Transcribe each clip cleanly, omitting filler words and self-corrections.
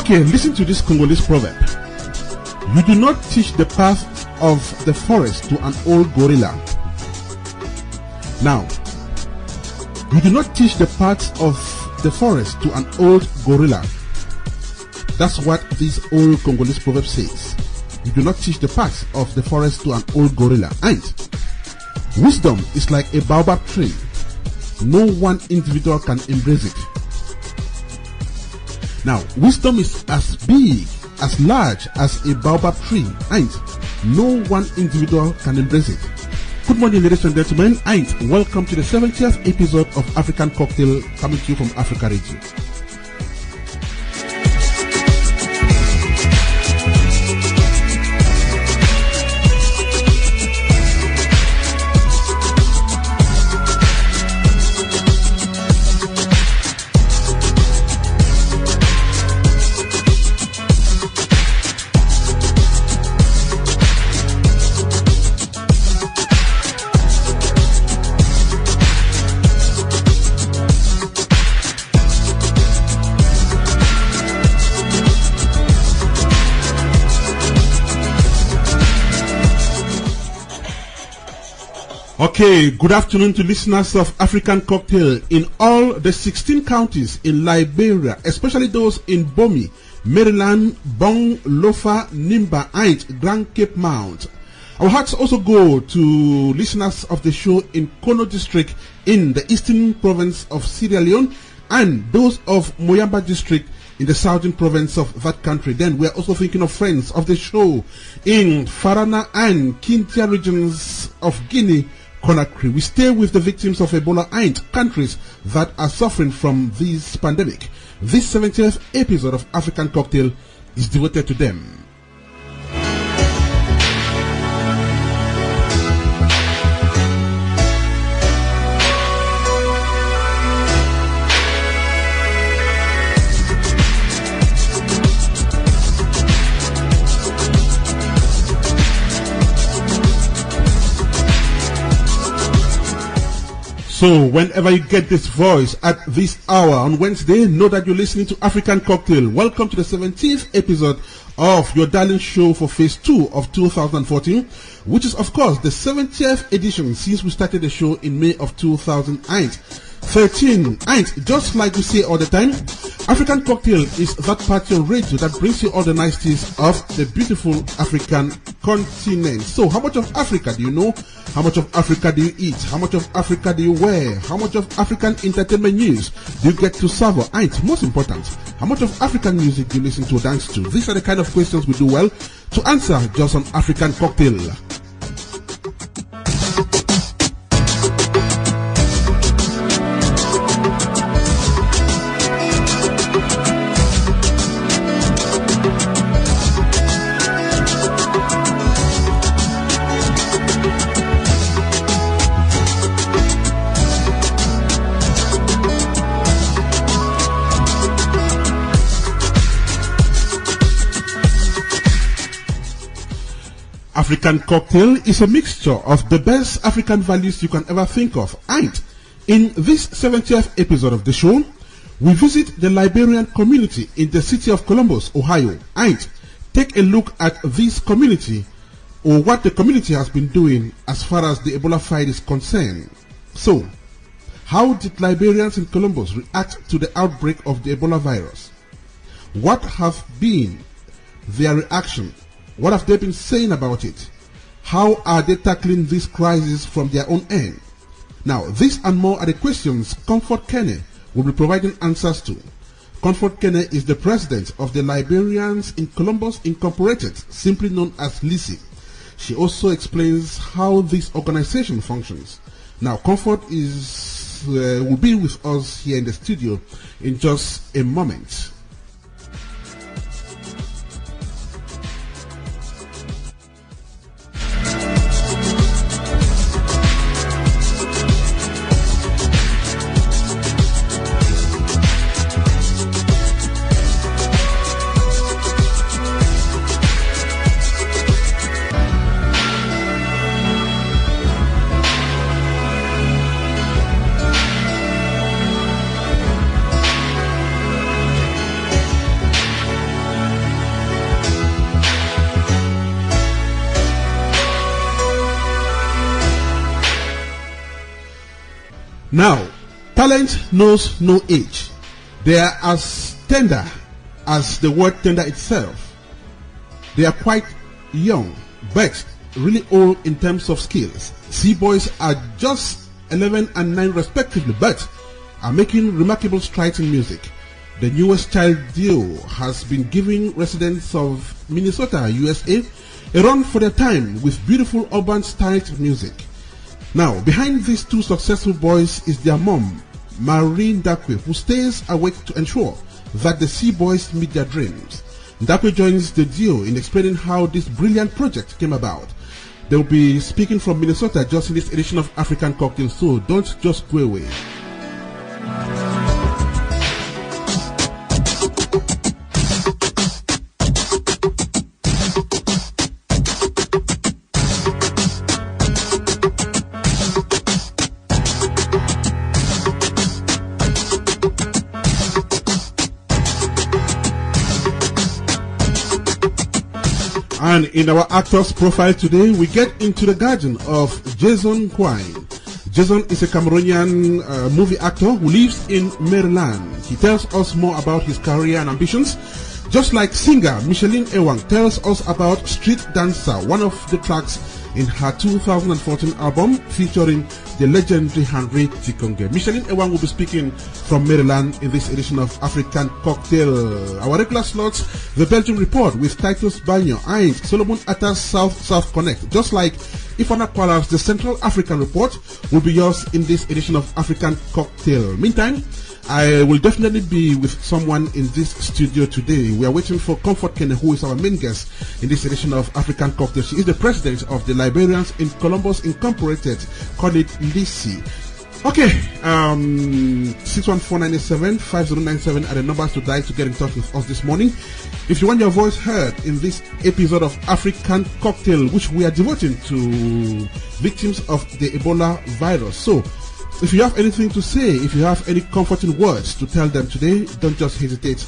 Okay, listen to this Congolese proverb. You do not teach the path of the forest to an old gorilla. Now, you do not teach the paths of the forest to an old gorilla. That's what this old Congolese proverb says. You do not teach the paths of the forest to an old gorilla. And wisdom is like a baobab tree. No one individual can embrace it. Now, wisdom is as big, as large as a baobab tree, and no one individual can embrace it. Good morning, ladies and gentlemen, and welcome to the 70th episode of African Cocktail, coming to you from Afrikkaradio. Okay, good afternoon to listeners of African Cocktail in all the 16 counties in Liberia, especially those in Bomi, Maryland, Bong, Lofa, Nimba, and Grand Cape Mount. Our hearts also go to listeners of the show in Kono District in the eastern province of Sierra Leone and those of Moyamba District in the southern province of that country. Then we are also thinking of friends of the show in Farana and Kintia regions of Guinea, Conakry. We stay with the victims of Ebola and countries that are suffering from this pandemic. This 70th episode of African Cocktail is devoted to them. So, whenever you get this voice at this hour on Wednesday, know that you're listening to African Cocktail. Welcome to the 17th episode of your darling show for phase 2 of 2014, which is, of course, the 70th edition since we started the show in May of 2013. And just like we say all the time, African Cocktail is that party on radio that brings you all the niceties of the beautiful African continent. So, how much of Africa do you know? How much of Africa do you eat? How much of Africa do you wear? How much of African entertainment news do you get to savor? And most important, how much of African music do you listen to or dance to? These are the kind of questions we do well to answer just on African Cocktail. African Cocktail is a mixture of the best African values you can ever think of. And in this 70th episode of the show, we visit the Liberian community in the city of Columbus, Ohio, and take a look at this community or what the community has been doing as far as the Ebola fight is concerned. So, how did Liberians in Columbus react to the outbreak of the Ebola virus? What have been their reaction? What have they been saying about it? How are they tackling this crisis from their own end? Now, this and more are the questions Comfort Kene will be providing answers to. Comfort Kene is the president of the Liberians in Columbus Incorporated, simply known as LICI. She also explains how this organization functions. Now, Comfort will be with us here in the studio in just a moment. Now, talent knows no age. They are as tender as the word tender itself. They are quite young, but really old in terms of skills. C-Boyz are just 11 and 9 respectively, but are making remarkable strides in music. The newest child duo has been giving residents of Minnesota, USA, a run for their time with beautiful urban-styled music. Now, behind these two successful boys is their mom, Ndaqwe, who stays awake to ensure that the C-Boyz meet their dreams. Ndaqwe joins the duo in explaining how this brilliant project came about. They will be speaking from Minnesota just in this edition of African Cocktail, so don't just go away. And in our actor's profile today, we get into the garden of Jason Nkwain. Jason is a Cameroonian movie actor who lives in Maryland. He tells us more about his career and ambitions, just like singer Micheline Ewang tells us about Street Dancer, one of the tracks in her 2014 album featuring the legendary Henry Tikonge. Micheline Ewang will be speaking from Maryland in this edition of African Cocktail. Our regular slots, the Belgium report with Titus, Banyoh, Solomon Atah's South Connect. Just like Ifaana Qualar's The Central African Report will be yours in this edition of African Cocktail. Meantime, I will definitely be with someone in this studio today. We are waiting for Comfort Kene, who is our main guest in this edition of African Cocktail. She is the president of the Librarians in Columbus Incorporated. Call it LICI. Okay, 61497-5097 are the numbers to dial to get in touch with us this morning. If you want your voice heard in this episode of African Cocktail, which we are devoting to victims of the Ebola virus. So, if you have anything to say, if you have any comforting words to tell them today, don't just hesitate.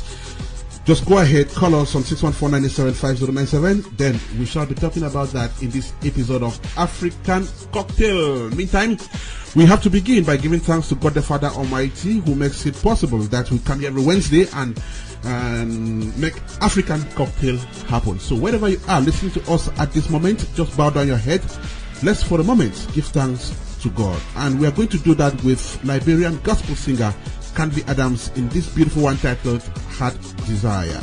Just go ahead, call us on 614-97-5097. Then we shall be talking about that in this episode of African Cocktail. Meantime, we have to begin by giving thanks to God the Father Almighty, who makes it possible that we come here every Wednesday and make African Cocktail happen. So wherever you are listening to us at this moment, just bow down your head. Let's for a moment give thanks to God. And we are going to do that with Liberian gospel singer Candy Adams in this beautiful one titled Heart Desire.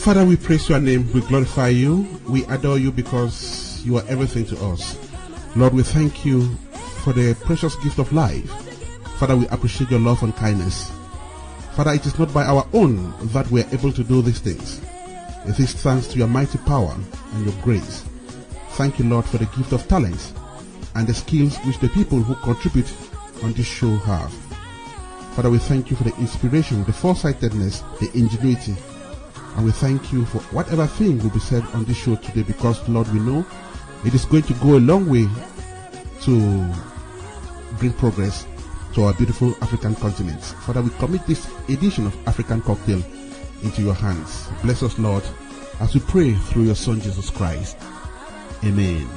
Father, we praise your name, we glorify you, we adore you because you are everything to us. Lord, we thank you for the precious gift of life. Father, we appreciate your love and kindness. Father, it is not by our own that we are able to do these things. It is thanks to your mighty power and your grace. Thank you, Lord, for the gift of talents and the skills which the people who contribute on this show have. Father, we thank you for the inspiration, the foresightedness, the ingenuity, and we thank you for whatever thing will be said on this show today, because, Lord, we know it is going to go a long way to bring progress to our beautiful African continent. Father, we commit this edition of African Cocktail into your hands. Bless us, Lord, as we pray through your Son, Jesus Christ. Amen.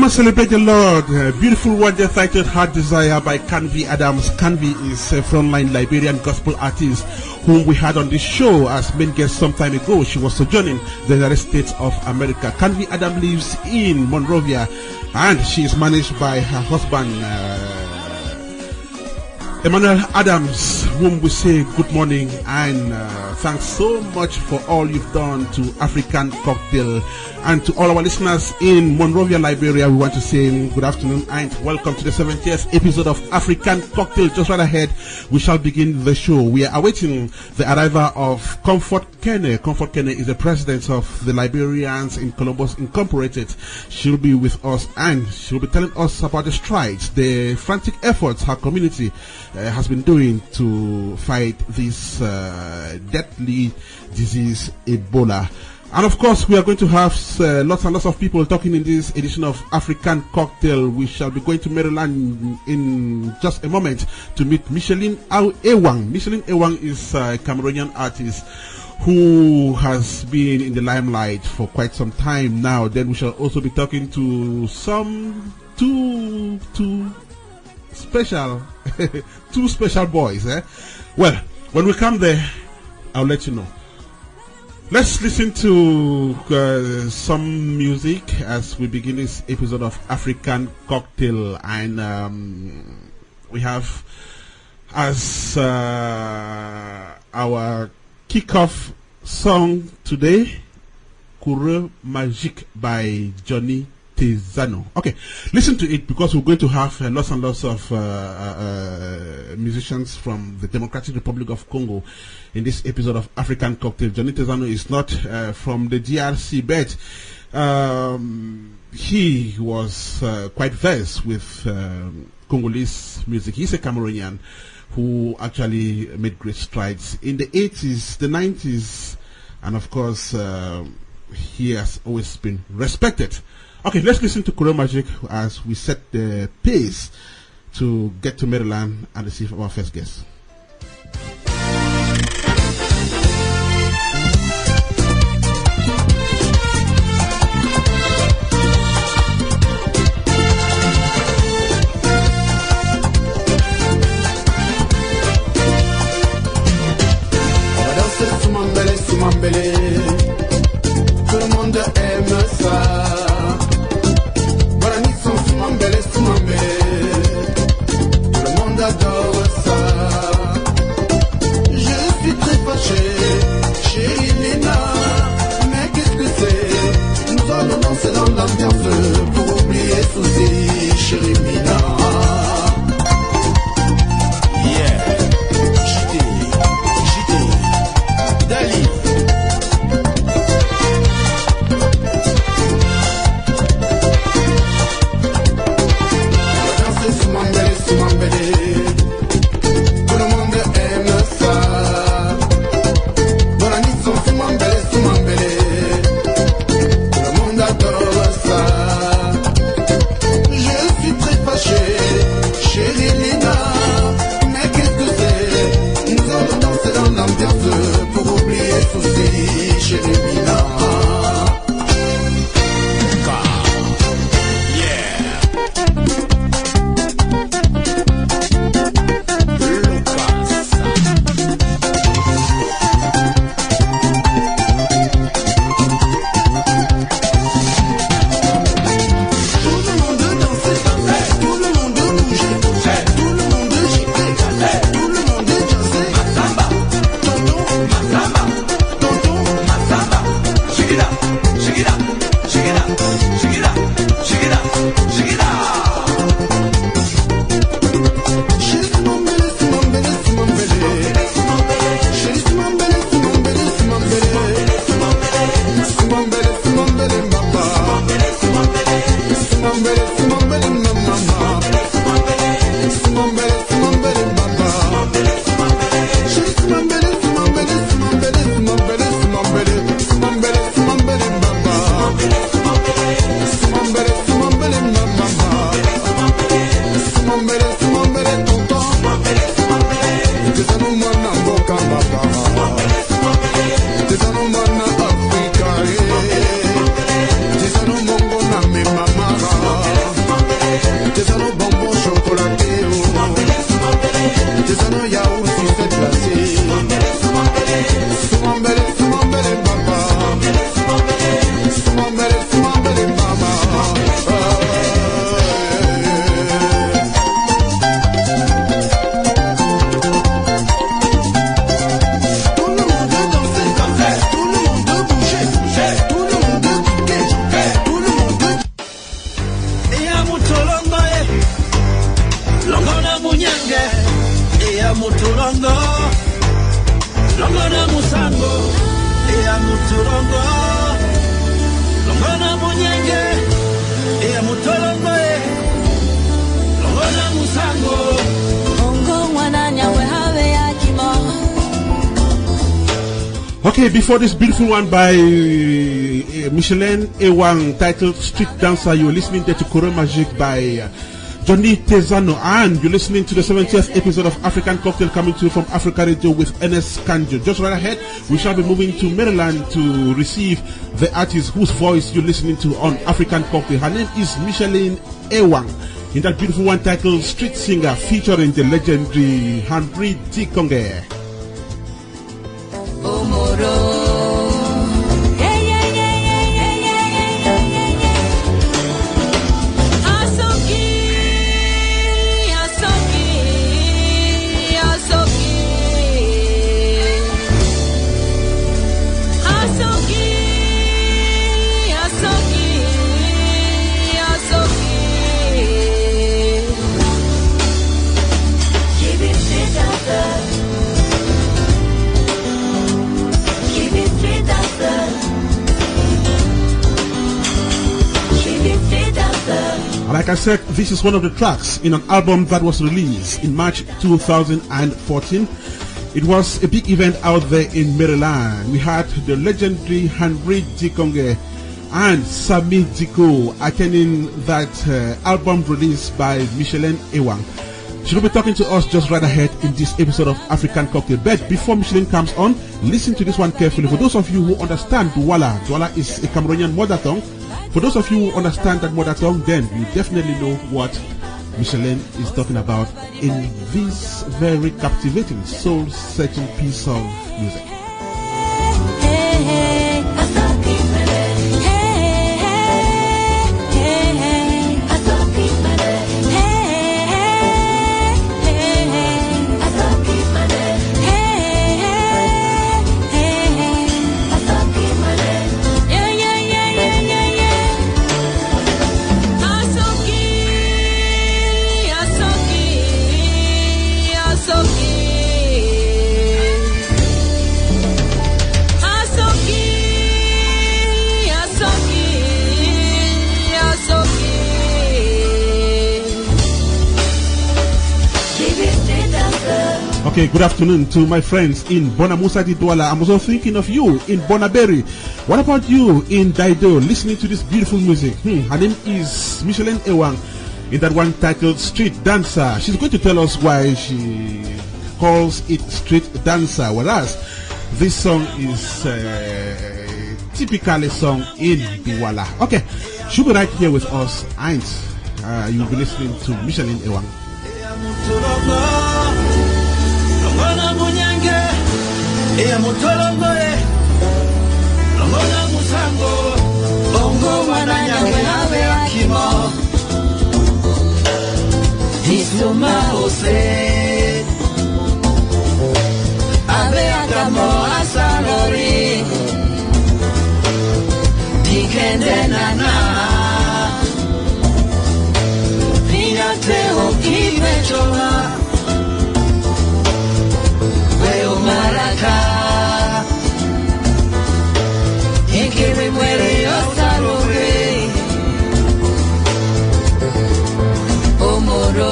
Celebrate the Lord. Beautiful one there titled Heart Desire by Canvi Adams. Canvi is a frontline Liberian gospel artist whom we had on this show as main guest some time ago. She was sojourning the United States of America. Canvi Adams lives in Monrovia and she is managed by her husband Emmanuel Adams, whom we say good morning and thanks so much for all you've done to African Cocktail. And to all our listeners in Monrovia, Liberia, we want to say good afternoon and welcome to the 70th episode of African Cocktail. Just right ahead, we shall begin the show. We are awaiting the arrival of Comfort Kene. Comfort Kene is the president of the Liberians in Columbus Incorporated. She'll be with us and she'll be telling us about the strides, the frantic efforts her community has been doing to fight this deadly disease, Ebola. And of course, we are going to have lots and lots of people talking in this edition of African Cocktail. We shall be going to Maryland in just a moment to meet Micheline Ewang. Micheline Ewang is a Cameroonian artist who has been in the limelight for quite some time now. Then we shall also be talking to some two special boys. Well, when we come there, I'll let you know. Let's listen to some music as we begin this episode of African Cocktail. And we have as our kickoff song today, Coureur Magique by Johnny Tezano. Okay, listen to it because we're going to have lots and lots of musicians from the Democratic Republic of Congo in this episode of African Cocktail. Johnny Tezano is not from the DRC, but he was quite versed with Congolese music. He's a Cameroonian who actually made great strides in the 80s, the 90s, and of course he has always been respected. Okay, let's listen to Coureur Magique as we set the pace to get to Maryland and receive our first guest. Tout le monde aime ça. Tout le monde adore ça. Je suis très fâché, chérie Nina. Mais qu'est-ce que c'est? Nous allons danser dans l'ambiance pour oublier soucis, chérie Nina. Tisano mana Afrika Tisano mongo na me mama Tisano bonbon chocolaté Tisano yaourt sucette glacée Soumambele, soumambele mama Soumambele, soumambele mama Okay, before this beautiful one by Micheline Ewang titled Street Dancer, you're listening there to Koro Magic by Johnny Tezano, and you're listening to the 70th episode of African Cocktail coming to you from Afrikkaradio with Ernest Kanjo. Just right ahead, we shall be moving to Maryland to receive the artist whose voice you're listening to on African Cocktail. Her name is Micheline Ewang. In that beautiful one titled Street Singer, featuring the legendary Henry Dikonge. Like I said, this is one of the tracks in an album that was released in March 2014. It was a big event out there in Maryland. We had the legendary Henry Dikonge and Sami Diko attending that album released by Micheline Ewang. She will be talking to us just right ahead in this episode of African Cocktail. But before Micheline comes on, listen to this one carefully. For those of you who understand Douala is a Cameroonian mother tongue. For those of you who understand that mother tongue, then you definitely know what Micheline is talking about in this very captivating, soul-searching piece of music. Okay, good afternoon to my friends in Bonamusa di Douala. I'm also thinking of you in Bonaberi. What about you in Daido, listening to this beautiful music? Her name is Micheline Ewang, in that one titled Street Dancer. She's going to tell us why she calls it Street Dancer, whereas this song is typically sung in Douala. Okay, she'll be right here with us, and you'll be listening to Micheline Ewang. Longona munyange, mutolongoe, longona musango, bongo mwananyangwe nawe akimo, isuma ose, abe akamo asalori, dikende nana, pinate okibe choma. Maraka, en que me muere hasta lo ve, oh moro.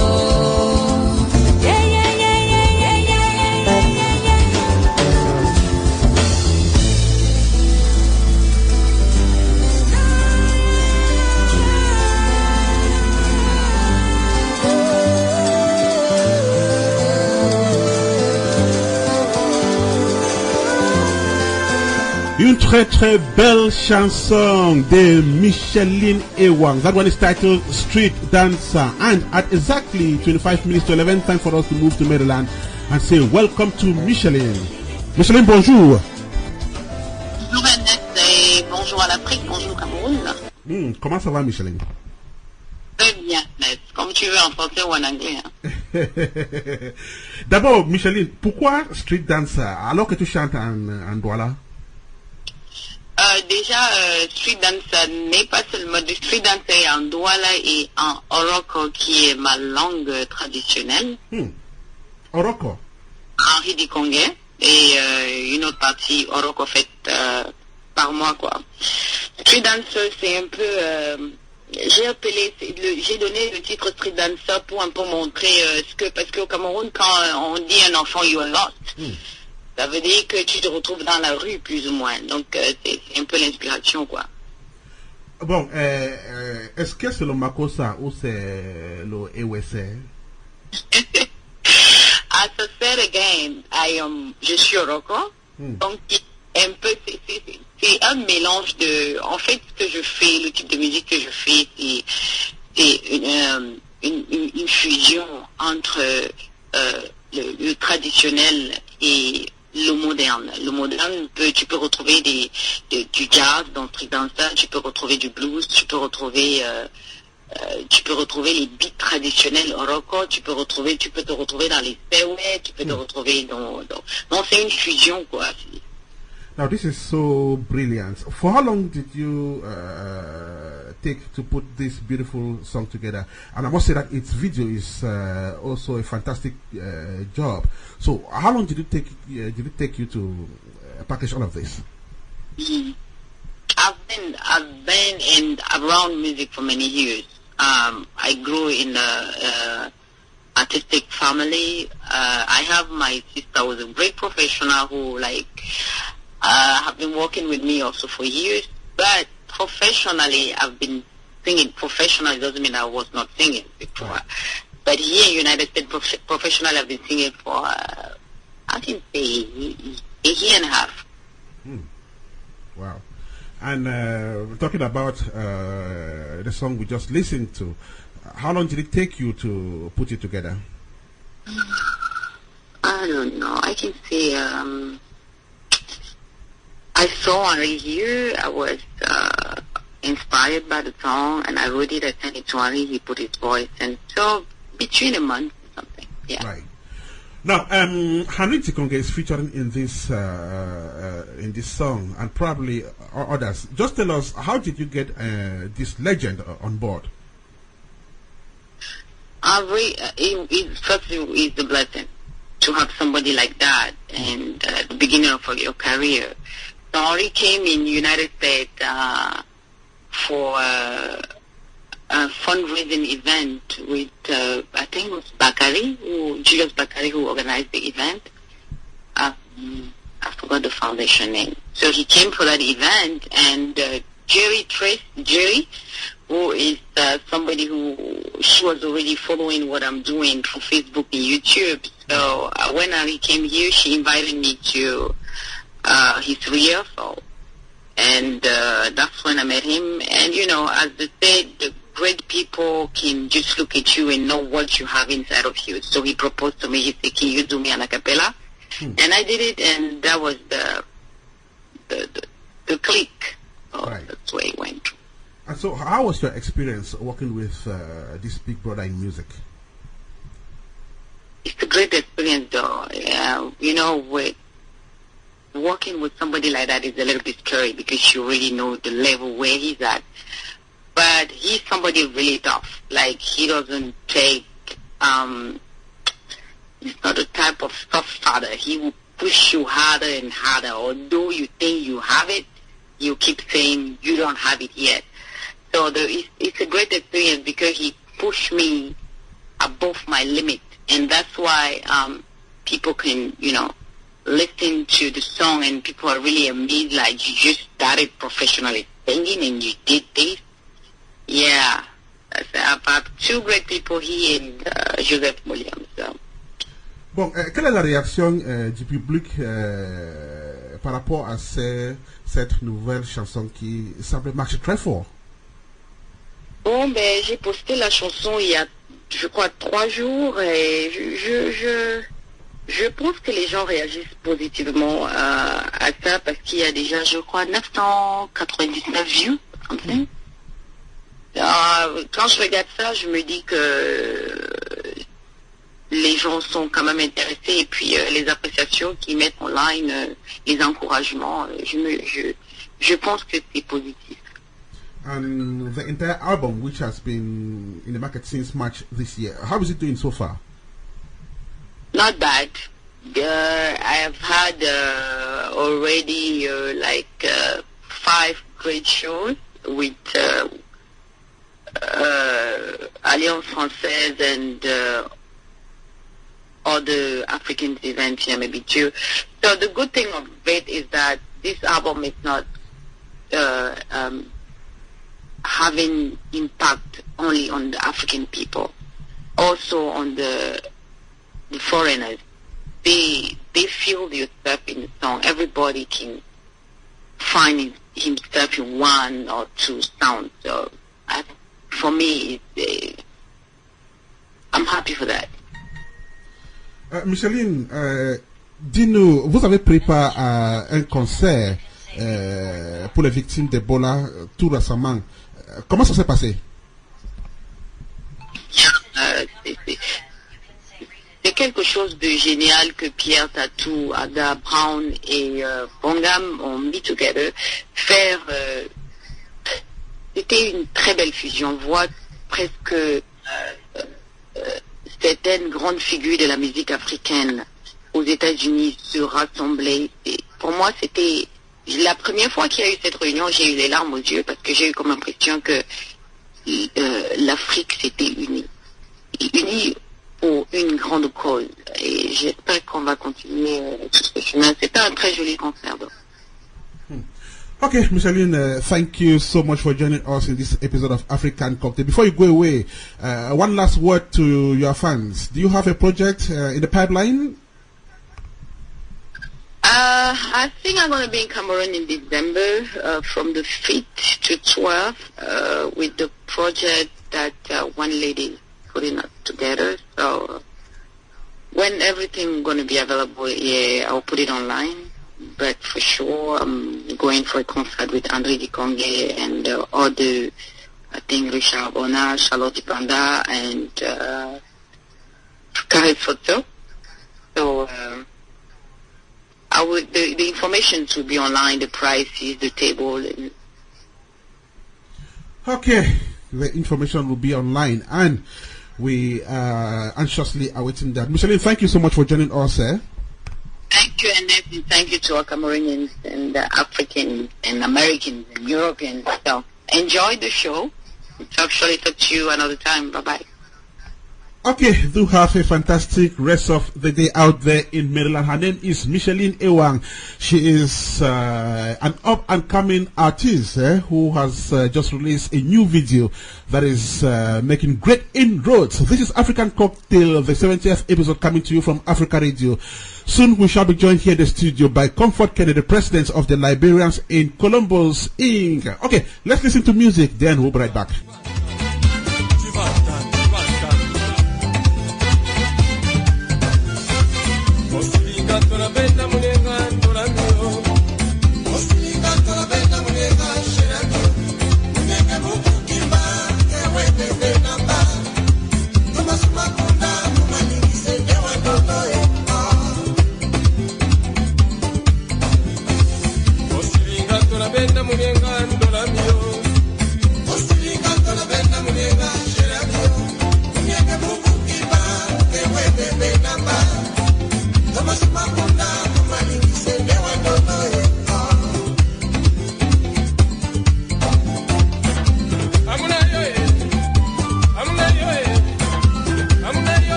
Une très très belle chanson de Micheline Ewang. That one is titled Street Dancer. And at exactly 25 minutes to 11, time for us to move to Maryland and say welcome to Micheline. Micheline, bonjour. Bonjour Ernest et bonjour à l'Afrique, bonjour au Cameroun. Comment ça va, Micheline? Très bien, Ernest, comme tu veux en français ou en anglais. Hein. D'abord, Micheline, pourquoi Street Dancer alors que tu chantes en Douala? Déjà, street dancer n'est pas seulement du street dancer en Douala et en Oroko qui est ma langue traditionnelle. Oroko? Henri du Congo et une autre partie Oroko faite par moi, quoi. Street dancer, c'est un peu... j'ai donné le titre street dancer pour un peu montrer parce qu'au Cameroun, quand on dit un enfant you are lost, ça veut dire que tu te retrouves dans la rue, plus ou moins. Donc, c'est un peu l'inspiration, quoi. Bon, est-ce que c'est le Makossa ou c'est le EWC? As I said again, je suis Oroko. Donc, un peu, c'est un mélange de... En fait, ce que je fais, le type de musique que je fais, c'est une fusion entre le traditionnel et le moderne. Le moderne, tu peux retrouver du jazz dans Street Dancer, tu peux retrouver du blues, tu peux retrouver les beats traditionnels Oroko, tu peux te retrouver dans les sewe, tu peux te retrouver dans... Non, c'est une fusion, quoi. Now, this is so brilliant. For how long did you take to put this beautiful song together? And I must say that its video is also a fantastic job. So, how long did it take you to package all of this? I've been in around music for many years. I grew in a artistic family. I have my sister who is a great professional who have been working with me also for years, but professionally I've been singing. Professionally doesn't mean I was not singing before. Right. But here in United States, professionally I've been singing for, I think, a year and a half. Wow. And talking about the song we just listened to, how long did it take you to put it together? I don't know. I can say... I saw Henri here. I was inspired by the song, and I wrote it. I sent it to Henri. He put his voice, and so between a month or something. Yeah. Right. Now, Henri Tikonge is featuring in this song, and probably others. Just tell us, how did you get this legend on board? Henri, first it's a blessing to have somebody like that, and at the beginning of your career. Henri came in United States for a fundraising event with, I think it was Julius Bakari, who organized the event. I forgot the foundation name. So he came for that event, and Jerry, who is somebody she was already following what I'm doing through Facebook and YouTube. So when Henri came here, she invited me to his rehearsal, and that's when I met him. And as they said, the great people can just look at you and know what you have inside of you. So he proposed to me. He said, "Can you do me an a cappella?" And I did it, and that was the click. So right. That's where it went. And so, how was your experience working with this big brother in music? It's a great experience, though. Working with somebody like that is a little bit scary because you really know the level where he's at. But he's somebody really tough. Like, he doesn't take, he's not a type of soft father. He will push you harder and harder. Although you think you have it, you keep saying you don't have it yet. So it's a great experience because he pushed me above my limit. And that's why people can, listen to the song and people are really amazed, like, you just started professionally singing and you did this. Yeah. I have two great people here and Joseph Williams. So. Bon, quelle est la réaction du public par rapport à cette nouvelle chanson qui semble marcher très fort? Bon, ben, j'ai posté la chanson il y a, je crois, 3 jours et je pense que les gens réagissent positivement à ça parce qu'il y a déjà, je crois, 999 views. Quand je regarde ça, je me dis que les gens sont quand même intéressés et puis les appréciations qu'ils mettent online, les encouragements, je pense que c'est positif. And the entire album, which has been in the market since March this year, how is it doing so far? Not bad. I have had already 5 great shows with Alliance Française and other African events here, maybe too. So the good thing of it is that this album is not having impact only on the African people, also on the foreigners. They feel yourself in the song. Everybody can find himself in 1 or 2 sounds. So for me, I'm happy for that. Micheline, dis-nous, vous avez préparé un concert pour les victimes d'Ebola tout récemment. Comment ça s'est passé? C'est quelque chose de génial que Pierre Tatou, Ada Brown et Bongam ont mis together. C'était une très belle fusion. Voir presque certaines grandes figures de la musique africaine aux États-Unis se rassembler. Et pour moi, c'était la première fois qu'il y a eu cette réunion, j'ai eu les larmes aux yeux parce que j'ai eu comme impression que l'Afrique s'était unie pour une grande cause. Et j'espère qu'on va continuer sur ce chemin. C'était un très joli concert. Okay, Micheline, thank you so much for joining us in this episode of African Cocktail. Before you go away, one last word to your fans. Do you have a project in the pipeline? I think I'm going to be in Cameroon in December from the 5th to 12th with the project that one lady is putting us together. So when everything going to be available, yeah, I'll put it online. But for sure, I'm going for a concert with André Dikonge and other, I think, Richard Bona, Charlotte Panda, and Karis Photo. So the information will be online, the prices, the table. Okay, the information will be online, and we are anxiously awaiting that. Micheline, thank you so much for joining us. Thank you, and thank you to our Cameroonians and Africans and Americans and Europeans. So enjoy the show. Talk to you another time. Bye-bye. Okay, do have a fantastic rest of the day out there in Maryland. Her name is Micheline Ewang. She is an up-and-coming artist who has just released a new video that is making great inroads. This is African Cocktail, the 70th episode, coming to you from Afrikkaradio. Soon we shall be joined here in the studio by Comfort Kennedy, the president of the Liberians in Columbus, Inc. Okay, let's listen to music, then we'll be right back.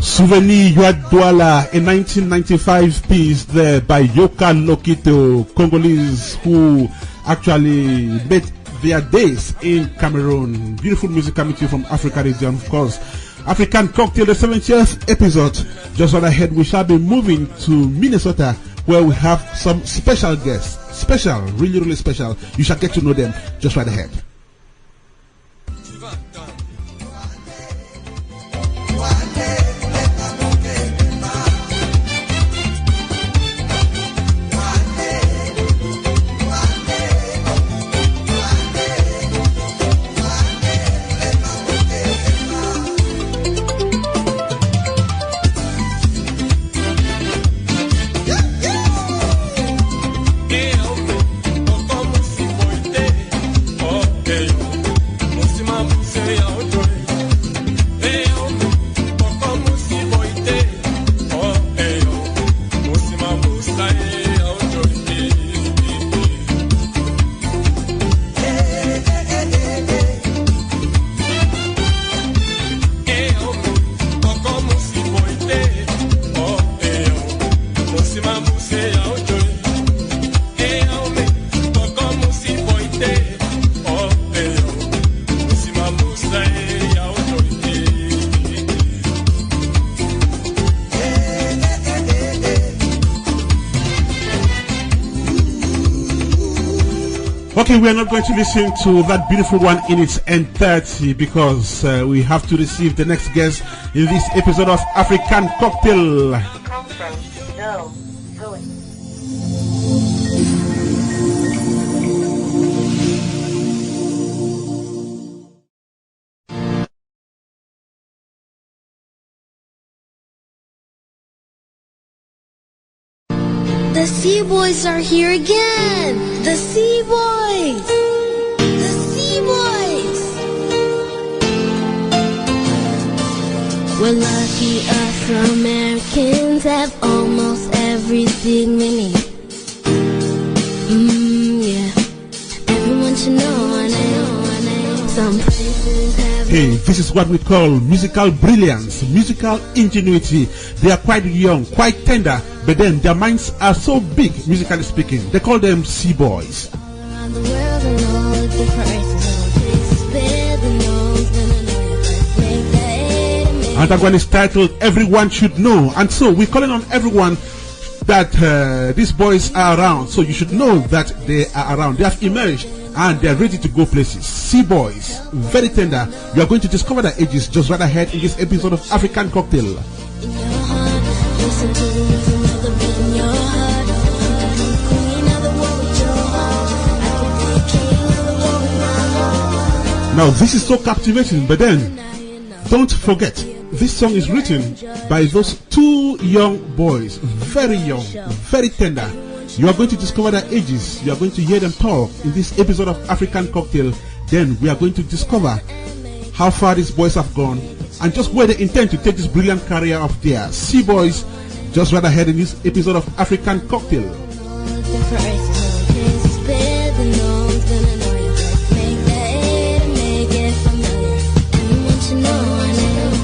Souvenir Douala, a 1995 piece there by Yoka Lokito, Congolese who actually made their days in Cameroon. Beautiful music coming to you from Afrikkaradio, of course. African Cocktail, the 70th episode. Just on ahead, we shall be moving to Minnesota, where we have some special guests. special, really, really special. You shall get to know them just right ahead. Okay, we are not going to listen to that beautiful one in its entirety because we have to receive the next guest in this episode of African Cocktail. Come from, no, going. The C-Boyz are here again! The C-Boyz! The C-Boyz! We're lucky Afro-Americans have almost everything we need. Yeah. Everyone should know our name. Some places have... Hey, this is what we call musical brilliance, musical ingenuity. They are quite young, quite tender, but then their minds are so big, musically speaking. They call them C-Boyz. Around the world and all the different races and places, bear the nose, then I know you first make that make. And that one is titled Everyone Should Know. And so we're calling on everyone that these boys are around. So you should know that they are around. They have emerged and they are ready to go places. C-Boyz, very tender. You are going to discover their ages just right ahead in this episode of African Cocktail. In your heart, listen to the rhythm of the beat in your heart. Queen of the world with your heart. I can be a king of the world with my heart. Now this is so captivating, but then don't forget, this song is written by those two young boys, very young, very tender. You are going to discover their ages. You are going to hear them talk in this episode of African Cocktail. Then we are going to discover how far these boys have gone and just where they intend to take this brilliant career of theirs. C-Boyz, just right ahead in this episode of African Cocktail. Different races and places, bear the nose, then I know you first make that and make it familiar. Everyone should know our name.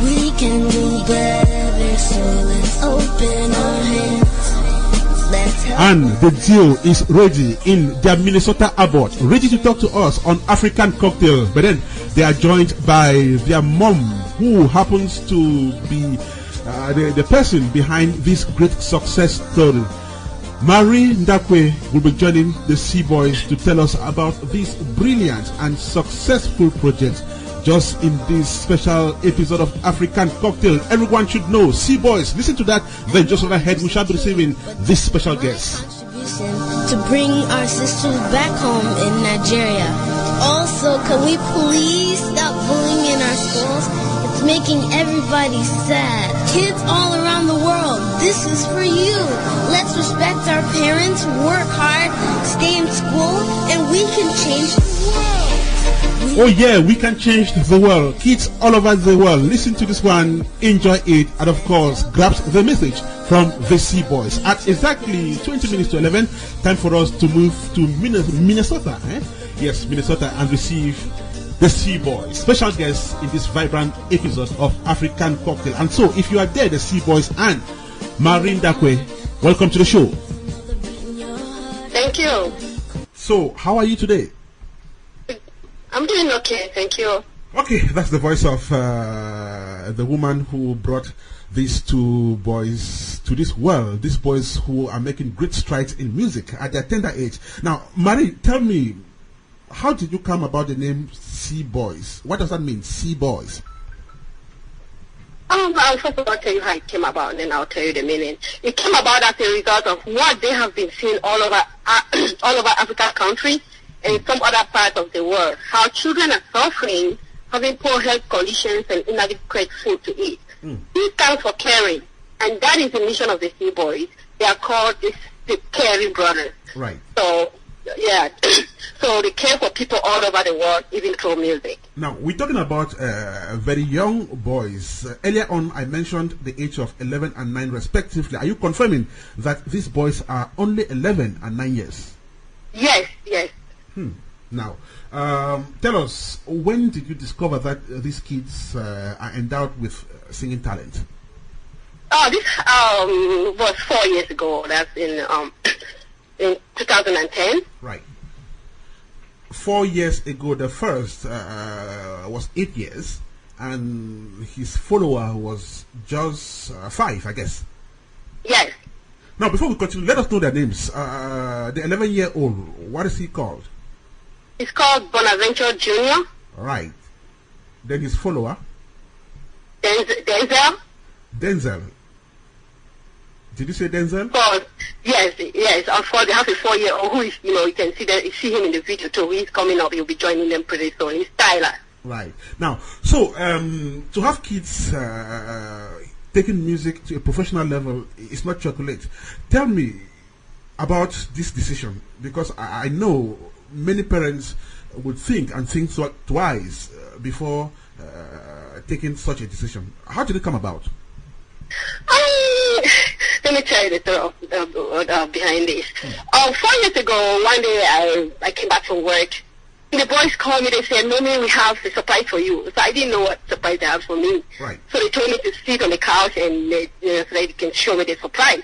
We can do better, so let's open our hands. Let's help. And the deal is ready in their Minnesota abode, ready to talk to us on African Cocktail. But then they are joined by their mom, who happens to be the person behind this great success story. Marie Ndaqwe will be joining the C-Boyz to tell us about this brilliant and successful project just in this special episode of African Cocktail. Everyone should know C-Boyz. Listen to that. Then just right ahead we shall be receiving this special guest. Contribution to bring our sisters back home in Nigeria. Also, can we please stop bullying in our schools? It's making everybody sad. Kids all around the world, this is for you. Let's respect our parents, work hard, stay in school, and we can change the world. Oh yeah, we can change the world. Kids all over the world, listen to this one, enjoy it, and of course, grasp the message from the C-Boyz. At exactly 20 minutes to 11, time for us to move to Minnesota. Yes, Minnesota, and receive the C-Boyz, special guests in this vibrant episode of African Cocktail. And so, if you are there, the C-Boyz and Marie Ndaqwe, welcome to the show. Thank you. So, how are you today? I'm doing okay, thank you. Okay, that's the voice of the woman who brought these two boys to this world, these boys who are making great strides in music at their tender age. Now, Marie, tell me, how did you come about the name C-Boyz? What does that mean, C-Boyz? I'll first of all tell you how it came about, and then I'll tell you the meaning. It came about as a result of what they have been seeing all over Africa country and in some other parts of the world. How children are suffering, having poor health conditions and inadequate food to eat. This stands for caring, and that is the mission of the C-Boyz. They are called the caring brothers. Right. So, yeah, so they care for people all over the world, even through music. Now, we're talking about very young boys. Earlier on, I mentioned the age of 11 and 9 respectively. Are you confirming that these boys are only 11 and 9 years? Yes, yes. Now, tell us, when did you discover that these kids are endowed with singing talent? This was 4 years ago. That's in 2010. Right. 4 years ago, the first was 8 years, and his follower was just 5, I guess. Yes. Now, before we continue, let us know their names. The 11-year-old, what is he called? It's called Bonaventure Jr. Right. Then his follower? Denzel. Denzel. Did you say Denzel? So, yes. Of course, they have a 4-year-old who is, you can see him in the video too. He's coming up. He'll be joining them pretty soon. He's Tyler. Right. Now, so to have kids taking music to a professional level is not chocolate. Tell me about this decision, because I know many parents would think twice before taking such a decision. How did it come about? Let me tell you the story behind this. 4 years ago, one day I came back from work. The boys called me. They said, "Mommy, we have a surprise for you." So I didn't know what surprise they have for me. Right. So they told me to sit on the couch and so they can show me the surprise.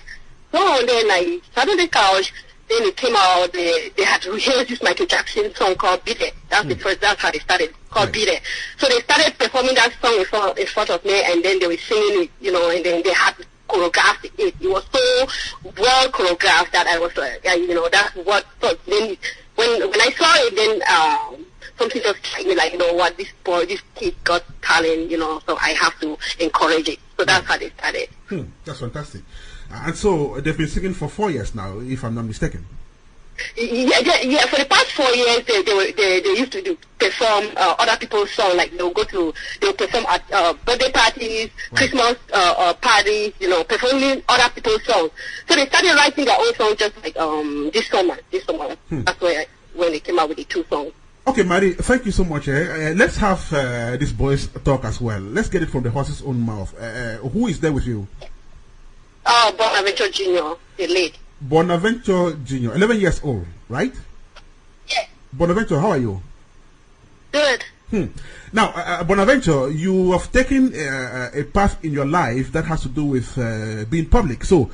So then I sat on the couch. Then it came out. They had to rehearse this Michael Jackson song called "Beat It." That's the first. That's how they started. Called "Beat It." So they started performing that song in front of me, and then they were singing it, and then they had choreographed it. It was so well choreographed that I was like, that's what. So then when I saw it, then something just struck me like, what, this kid got talent, so I have to encourage it. So that's how they started. That's fantastic. And so they've been singing for 4 years now, if I'm not mistaken. Yeah. For the past 4 years, they used to perform other people's songs. Like they'll perform at birthday parties, right. Christmas parties, performing other people's songs. So they started writing their own songs just like this summer. That's when they came out with the 2 songs. Okay, Marie, thank you so much. Let's have these boys talk as well. Let's get it from the horse's own mouth. Who is there with you? Bonaventure Jr., the lead. Bonaventure Jr., 11 years old, right? Yes. Bonaventure, how are you? Good. Now, Bonaventure, you have taken a path in your life that has to do with being public. So,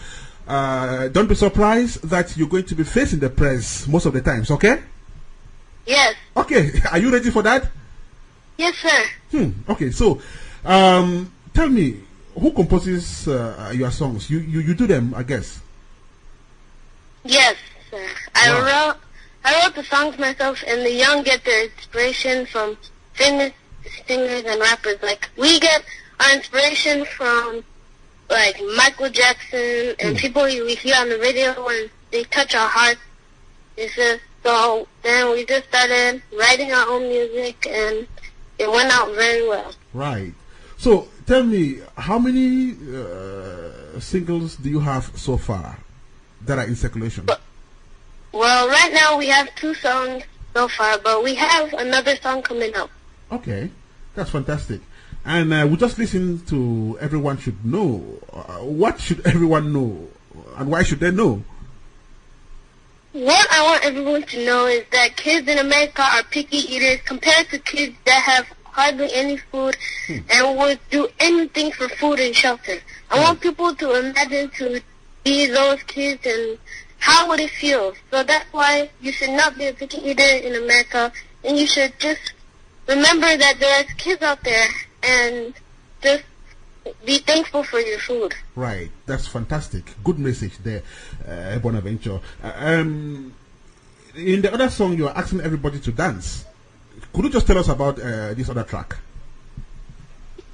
don't be surprised that you're going to be facing the press most of the times, okay? Yes. Okay, are you ready for that? Yes, sir. Okay, so, tell me, who composes your songs? You do them, I guess. Yes, sir. I wrote the songs myself, and the young get their inspiration from famous singers and rappers. Like, we get our inspiration from, like, Michael Jackson and people we hear on the radio when they touch our hearts. So then we just started writing our own music, and it went out very well. Right. So tell me, how many singles do you have so far that are in circulation? Well, right now we have 2 songs so far, but we have another song coming up. Okay, that's fantastic. And we just listen to Everyone Should Know. What should everyone know, and why should they know? What I want everyone to know is that kids in America are picky eaters compared to kids that have hardly any food and would do anything for food and shelter. I want people to imagine to be those kids and how would it feel. So that's why you should not be a picky eater in America, and you should just remember that there's kids out there and just be thankful for your food. Right, that's fantastic. Good message there, Bonaventure. In the other song, you're asking everybody to dance. Could you just tell us about this other track?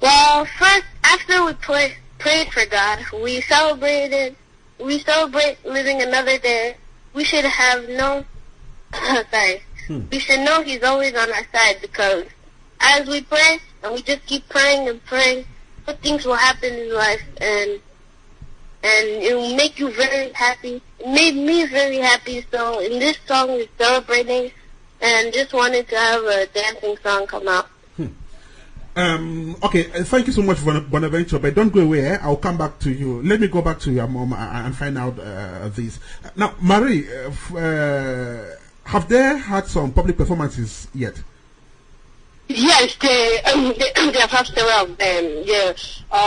Well, first, after we prayed for God, we celebrate living another day. We should have no, we should know He's always on our side, because as we pray, and we just keep praying and praying, good things will happen in life, and it will make you very happy. It made me very happy, so in this song we're celebrating, and just wanted to have a dancing song come out. Okay, thank you so much, Bonaventure, but don't go away. I'll come back to you. Let me go back to your mom and find out this. Now, Marie, have they had some public performances yet? Yes, they have had several of them. Yeah,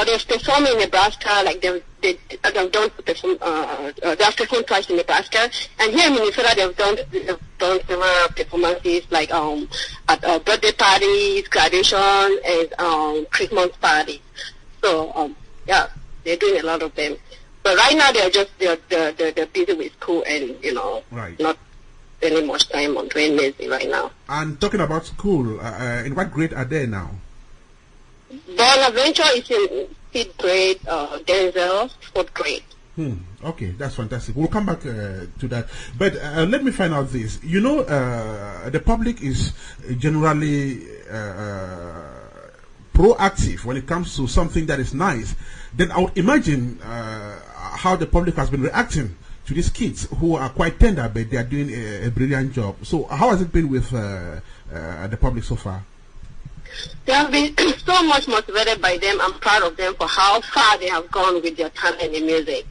they've performed in Nebraska, like they've done twice in Nebraska, and here in Minnesota they've done several performances, like at birthday parties, graduation, and Christmas parties. So yeah, they're doing a lot of them. But right now they're busy with school, and right, not spending much time on doing music right now. And talking about school, in what grade are they now? Bonaventure is in 5th grade, Denzel 4th grade. Okay, that's fantastic. We'll come back to that. But let me find out this. The public is generally proactive when it comes to something that is nice. Then I would imagine how the public has been reacting to these kids who are quite tender, but they are doing a brilliant job. So how has it been with the public so far? They have been so much motivated by them. I'm proud of them for how far they have gone with their talent in music.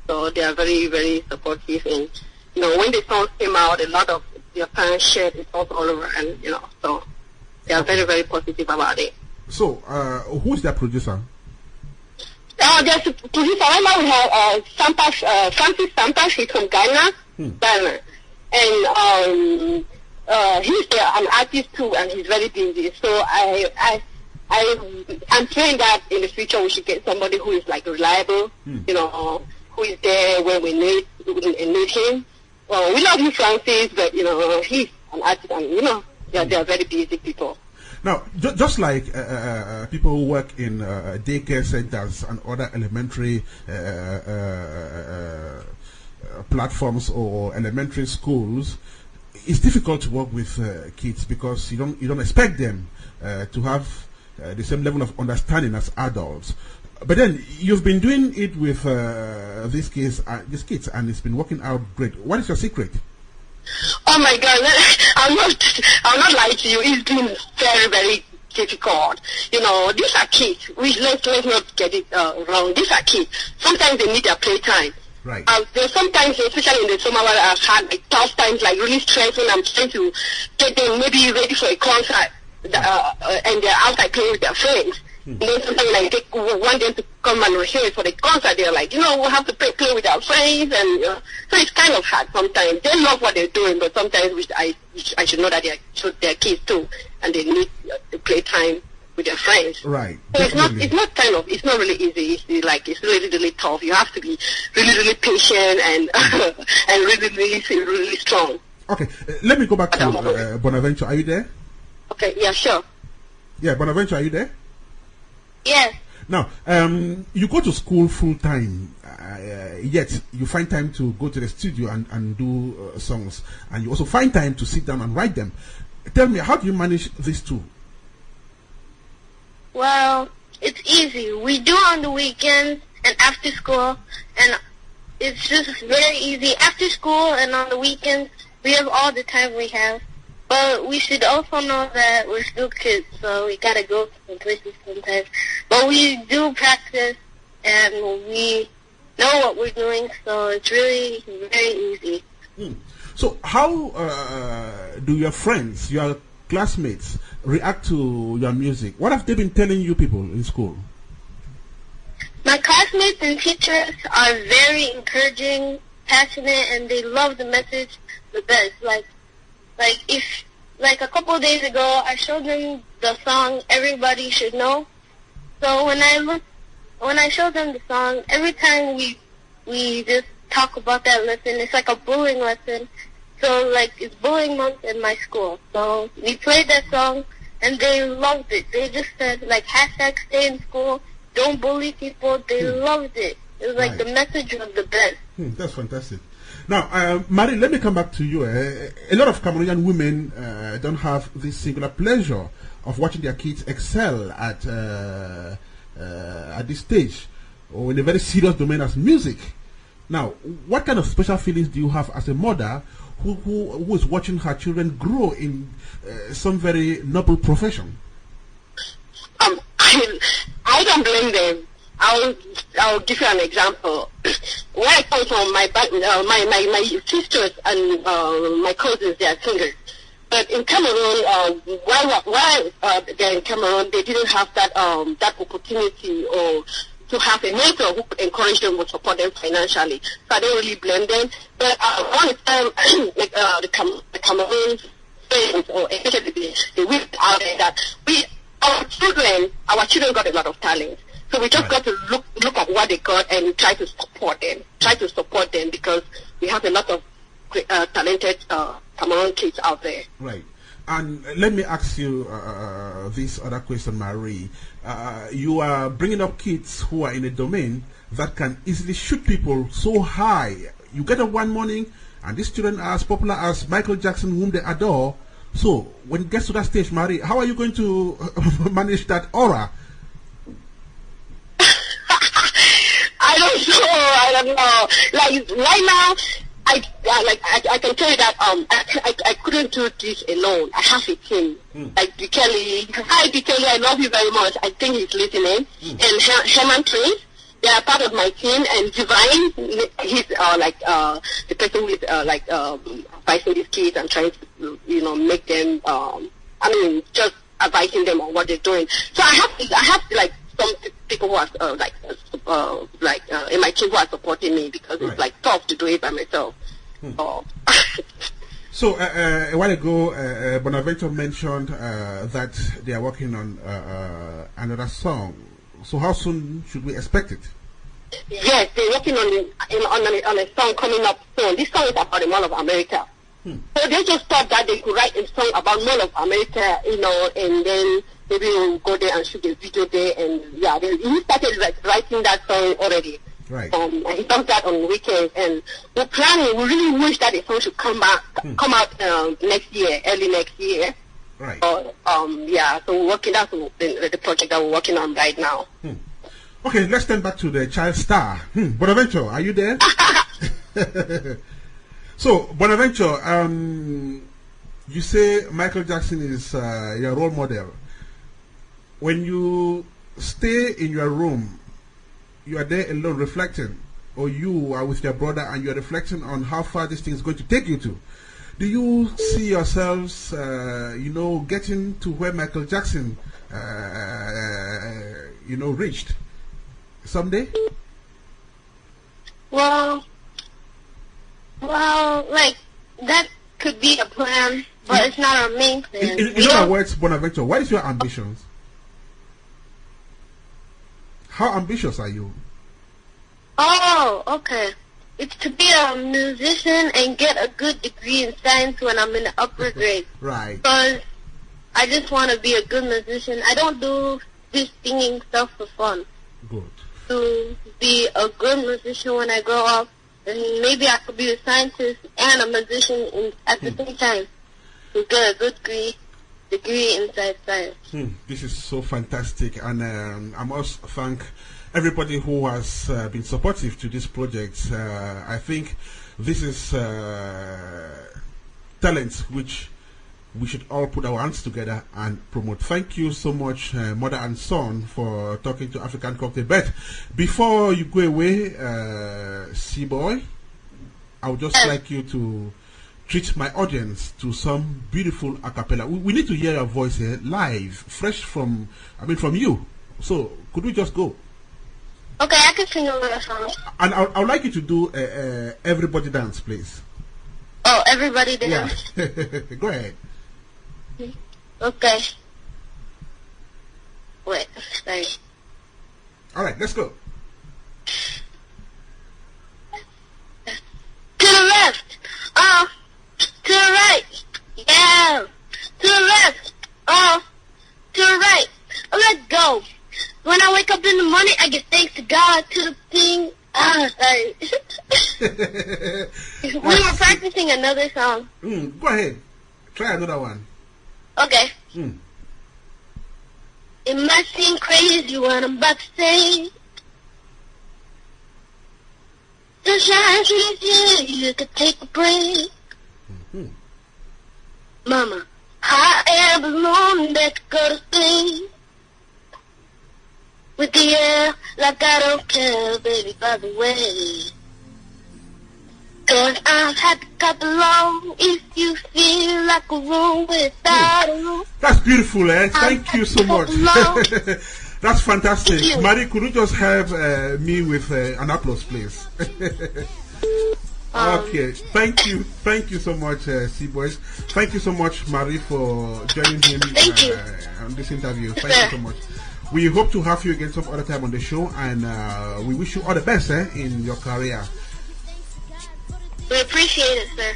So they are very, very supportive. And, when the songs came out, a lot of their parents shared it all over. And, so they are very, very positive about it. So who's their producer? There's a producer. Right now we have Francis Sampas. He's from Ghana. And he's an artist too, and he's very busy. So I'm praying that in the future we should get somebody who is like reliable, who is there when we need him. We love you, Francis, but he's an artist, and they are very busy people. Now, just like people who work in daycare centers and other elementary platforms or elementary schools, it's difficult to work with kids because you don't expect them to have the same level of understanding as adults. But then you've been doing it with these kids, and it's been working out great. What is your secret? Oh my God, I'll not lie to you. It's been very, very difficult. These are kids. Let's not get it wrong. These are kids. Sometimes they need their playtime. Right. There's sometimes, especially in the summer, where I've had tough times, like really stressed when I'm trying to get them maybe ready for a concert, and they're outside playing with their friends. And then sometimes like they want them to come and rehearse for the concert. They're like, we'll have to play with our friends, and so it's kind of hard sometimes. They love what they're doing, but sometimes I should know that they're kids too, and they need to play time with their friends. Right. So it's not really easy. It's really, really tough. You have to be really, really patient and and really, really, really strong. Okay, let me go back to Bonaventure. Are you there? Okay, yeah, sure. Yeah, Bonaventure, are you there? Yes. Now, you go to school full time, yet you find time to go to the studio and do songs, and you also find time to sit down and write them. Tell me, how do you manage these two? Well, it's easy. We do on the weekends and after school, and it's just very easy. After school and on the weekends, we have all the time we have. But we should also know that we're still kids, so we gotta go some places sometimes. But we do practice, and we know what we're doing, so it's really very easy. So how do your friends, your classmates, react to your music? What have they been telling you people in school? My classmates and teachers are very encouraging, passionate, and they love the message the best. Like a couple of days ago, I showed them the song Everybody Should Know. So when I look when I show them the song, every time we just talk about that lesson, it's like a bullying lesson. So, like, it's bullying month in my school. So, we played that song, and they loved it. They just said, like, hashtag stay in school, don't bully people. They loved it. It was like the message was the best. That's fantastic. Now, Marie, let me come back to you. A lot of Cameroonian women don't have this singular pleasure of watching their kids excel at this stage or in a very serious domain as music. Now, what kind of special feelings do you have as a mother who is watching her children grow in some very noble profession? I don't blame them. I'll give you an example. Where I come from, my sisters and my cousins, they are singers. But in Cameroon, while they're in Cameroon, they didn't have that opportunity or to have a mentor who could encourage them or support them financially. So I don't really blame them. But I want to tell the Cameroon parents, or especially the women out there, that our children got a lot of talent. So we just got to look at what they got and try to support them, because we have a lot of talented Cameroon kids out there. Right. And let me ask you this other question, Marie. You are bringing up kids who are in a domain that can easily shoot people so high. You get up one morning and these children are as popular as Michael Jackson, whom they adore. So when it gets to that stage, Marie, how are you going to manage that aura? I don't know. Like right now, I can tell you that I couldn't do this alone. I have a team. Like Kelly. Hi, Kelly. I love you very much. I think he's listening. And Herman Prince, they are part of my team. And Divine, he's the person who is advising these kids and trying to make them. Just advising them on what they're doing. So I have like some people who are in my team who are supporting me, because it's like tough to do it by myself. So a while ago, Bonaventure mentioned that they are working on another song. So how soon should we expect it? Yes, they're working on a song coming up soon. This song is about the Mall of America. So they just thought that they could write a song about Mall of America, and then maybe we'll go there and shoot a video there. And he started writing that song already. Right. And he does that on weekends, and we're planning. We really wish that the song should come out next year, early next year. Right. So we're working. That's the project that we're working on right now. Okay, let's turn back to the child star. Bonaventure, are you there? So, Bonaventure, you say Michael Jackson is your role model. When you stay in your room, you are there alone reflecting, or you are with your brother and you are reflecting on how far this thing is going to take you to. Do you see yourselves, getting to where Michael Jackson, reached someday? Well, like, that could be a plan, but it's not our main plan. In other words, Bonaventure, what is your ambitions? How ambitious are you? Oh, okay. It's to be a musician and get a good degree in science when I'm in the upper grade. Right. Because I just want to be a good musician. I don't do this singing stuff for fun. Good. To be a good musician when I grow up, and maybe I could be a scientist and a musician at the same time. To get a good degree inside science. This is so fantastic, and I must thank everybody who has been supportive to this project. I think this is talent which we should all put our hands together and promote. Thank you so much, mother and son, for talking to African Cocktail. But before you go away, C-Boy, I would just like you to treat my audience to some beautiful a cappella. We need to hear your voice here live, fresh from you. So could we just go? Okay, I can sing a little song. And I would like you to do Everybody Dance, please. Oh, Everybody Dance? Yeah. Go ahead. Okay. Wait, sorry. All right, let's go. To the left, to the right, yeah. To the left, to the right, let's go. When I wake up in the morning, I give thanks to God. To the thing, sorry. We were practicing another song. Go ahead, try another one. Okay. It might seem crazy what I'm about to say. Sunshine through the day, you could take a break. Mama, I am alone that go to sleep. With the air, like I don't care, baby, by the way. Cause I'm happy cut along if you feel like a room without a room. That's beautiful, eh? Thank you so much. That's fantastic. Marie, could you just have me with an applause, please? Okay, thank you so much, C-Boyz. Thank you so much, Marie, for joining him on this interview. Thank you so much. We hope to have you again some other time on the show, and we wish you all the best in your career. We appreciate it, sir.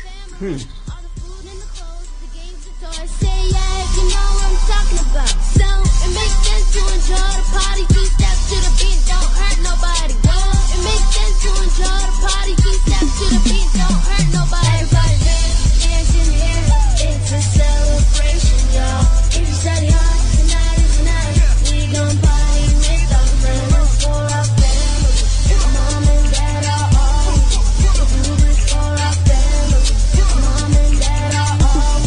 Say yeah, you know what I'm talking about. So it makes sense to enjoy the party. 2 steps to the beat, don't hurt nobody. It makes sense to enjoy the party. 2 steps to the beat, don't hurt nobody. Everybody dancing here, it's a celebration, y'all. If you study hard, tonight is the night. We gon' party with our friends for our family. Mom and dad are all. We do this for our family. Mom and dad are all.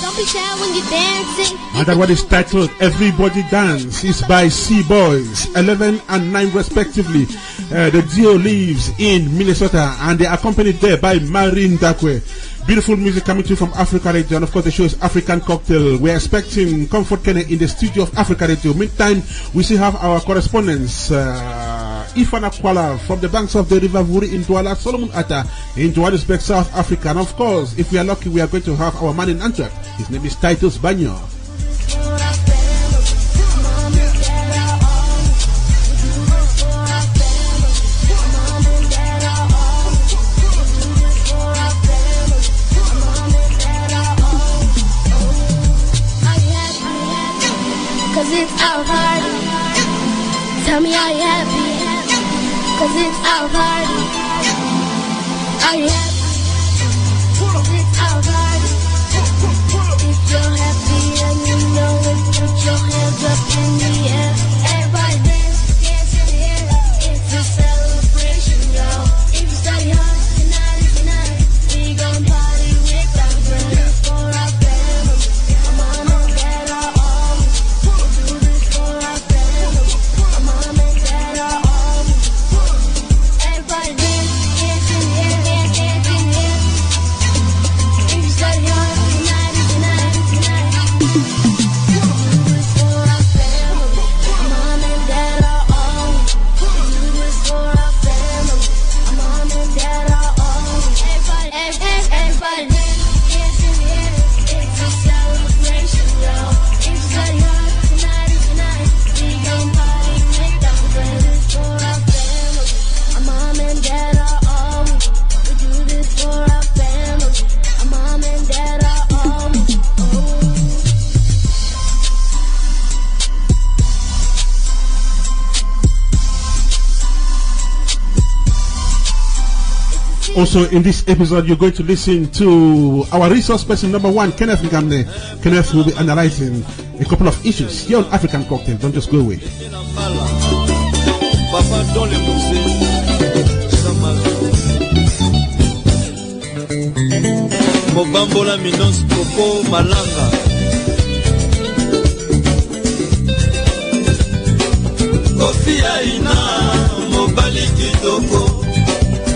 Don't be shy when you're dancing. And that what is titled Everybody Dance is by C-Boyz, 11 and 9 respectively. The duo lives in Minnesota and they are accompanied there by Ndaqwe. Beautiful music coming to you from Afrikkaradio, and of course the show is African Cocktail. We're expecting Comfort Kenny in the studio of Afrikkaradio. Meantime, we still have our correspondents, Ifaana Qualar from the banks of the River Vuri in Douala, Solomon Atah in Johannesburg, South Africa. And of course, if we are lucky, we are going to have our man in Antwerp. His name is Titus Banyoh. Cause it's our party. Tell me, are you happy? Cause it's our party. Are you happy? Cause it's our party. If you're happy and you know it, put your hands up in the air. Everybody dance in the air. It's a celebration, y'all. If you study hard, tonight is the night. We gon' party with our friends for our family. Our mom and dad are all. Everybody dance in the air, dance in the air. If you study hard, tonight is the night, tonight. We do this for our family. Our mom and dad are all. We do this for our family. Our mom and dad are all. Everybody dance in the air. It's a celebration, y'all. If you study hard, tonight is the night. We gon' party with our friends for our family. Our mom and dad are all. We do this for our family. Our mom and dad are all. Also, in this episode, you're going to listen to our resource person number 1, Kenneth Ngamne. Kenneth will be analyzing a couple of issues here on African Cocktail. Don't just go away. Mobambola minos popo malanga. Kofia ina mobali kitoko.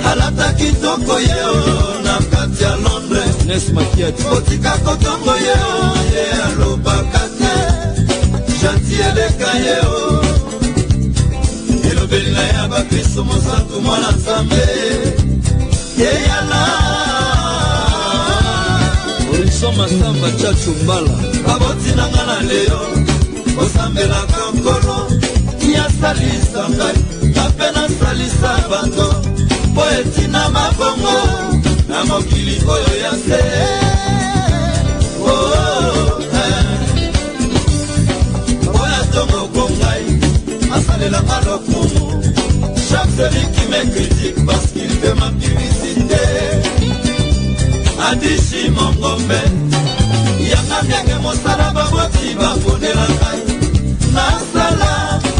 Alata kitoko yeo na kati ya Londres. Nes makiati botika kotongo yeo ye alobakate. Janti eleka yeo. Ilobeli na ya bakristo mosantu mwana nzambe. Ye yala. Orisoma samba chachu mbala. Kaboti nangana leo. Osambela kankolo. salisa ngai napena salisa bato po etina mabongo na mokili oyo ya se oya tongo kongai asalela malokumu chaque celui qui me critique parce qu'il fait ma publicité adishi mongombe yanga miange mosala baboti baponela ngai nasala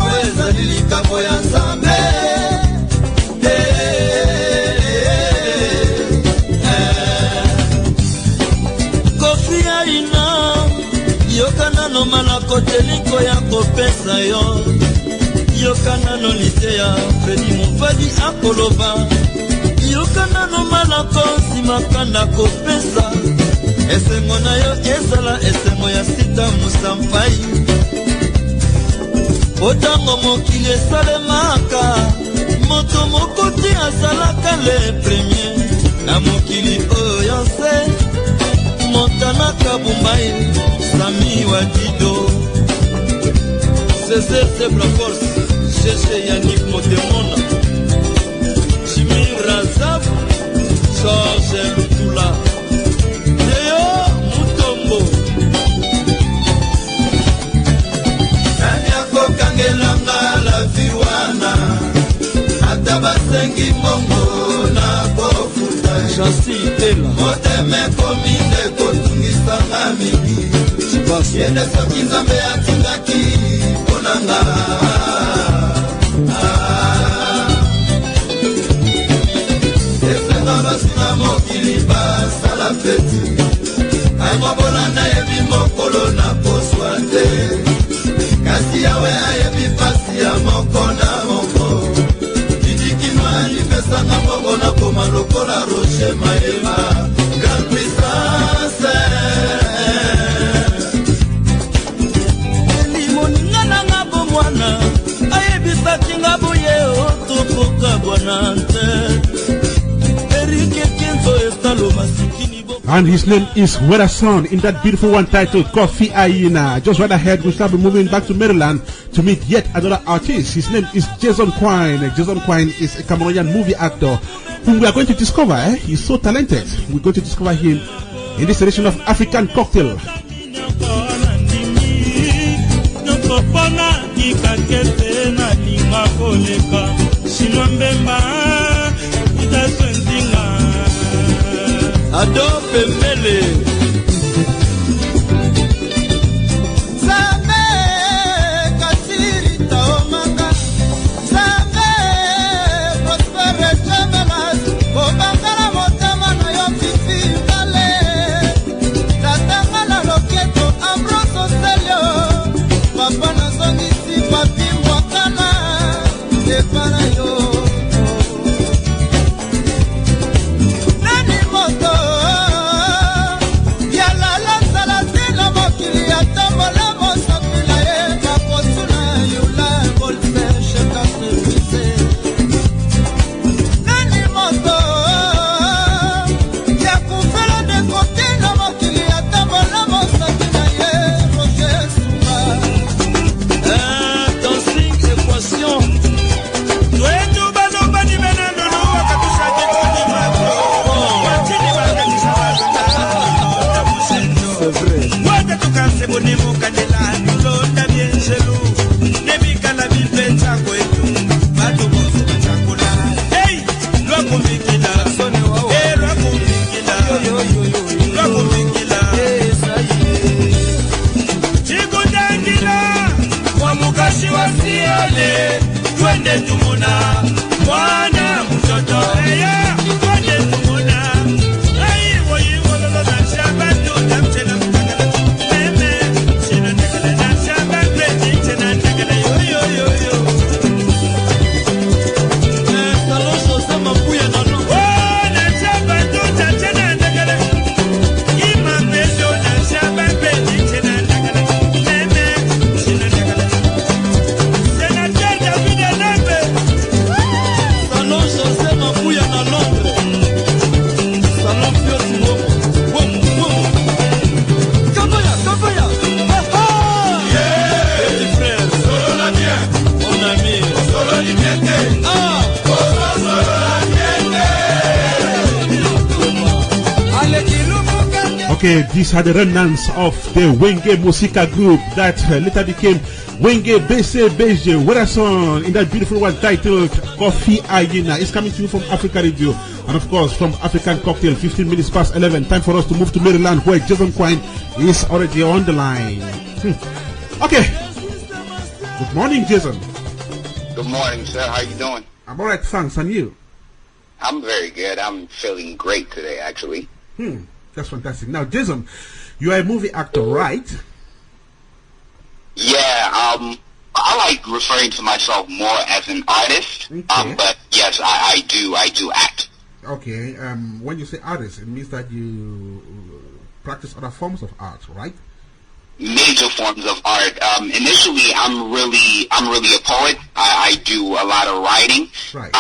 oeza lilikabo ya nzambe kofi aina yokanano malako teliko ya kopesa yo yokanano liteya fredi mofadi akoloba yokanano malako simakanda kopesa esengo na yo ezala esengo ya sita musampai otango mokili esalemaka moto moko te azalaka le premier na mokili oyo se Montana Kabumbai Sami Wadido César Zebra Force Cheche Yannick Motemona Jimmy Razab George Lutula Théo Mutombo Nanyako Kangelanga la Viwana Atabasengi Mongo na Bofuta Chansi Tela Moteme Komine Kotungisa Ngamiki Yende Soki Nzambe Atingaki Konanga Esenga Basina Mokili Basala Feti Aimobola na yebi mokolo na poswate Kasi yawe ayebi pasi ya moko na moko Didikima alipesanga moko na koma lokola roche maema Grand puissance Elimoni ngana ngabo mwana ayebi saki ngabo ye otokoka bwanante Erike Kenzo estalo masikini. And his name is Weather Son in that beautiful one titled Kofi Aina. Just right ahead, we shall be moving back to Maryland to meet yet another artist. His name is Nkwain. Nkwain is a Cameroonian movie actor whom we are going to discover. He's so talented. We're going to discover him in this edition of African Cocktail. Adobe Mele Zabe Katiri Taomanga Zabe Prospere Chamelas Obangala Motama na yo fifi Kale Tatanga na loketo Ambroso Selio Papa na zongisi papi mwakana Epana yo Nani moto Okay, these are the remnants of the Wenge Musika group that later became Wenge Bese Beje Werason in that beautiful one titled Coffee Ayina. It's coming to you from Afrikkaradio and of course from African Cocktail. 15 minutes past 11. Time for us to move to Maryland where Jason Nkwain is already on the line. Okay. Good morning, Jason. Good morning, sir. How you doing? I'm alright, thanks. And you? I'm very good. I'm feeling great today, actually. That's fantastic. Now, Jason, you are a movie actor, right? Yeah, I like referring to myself more as an artist. Okay. But yes, I do act. Okay. When you say artist, it means that you practice other forms of art, right? Major forms of art. Initially, I'm really a poet. I do a lot of writing. Right.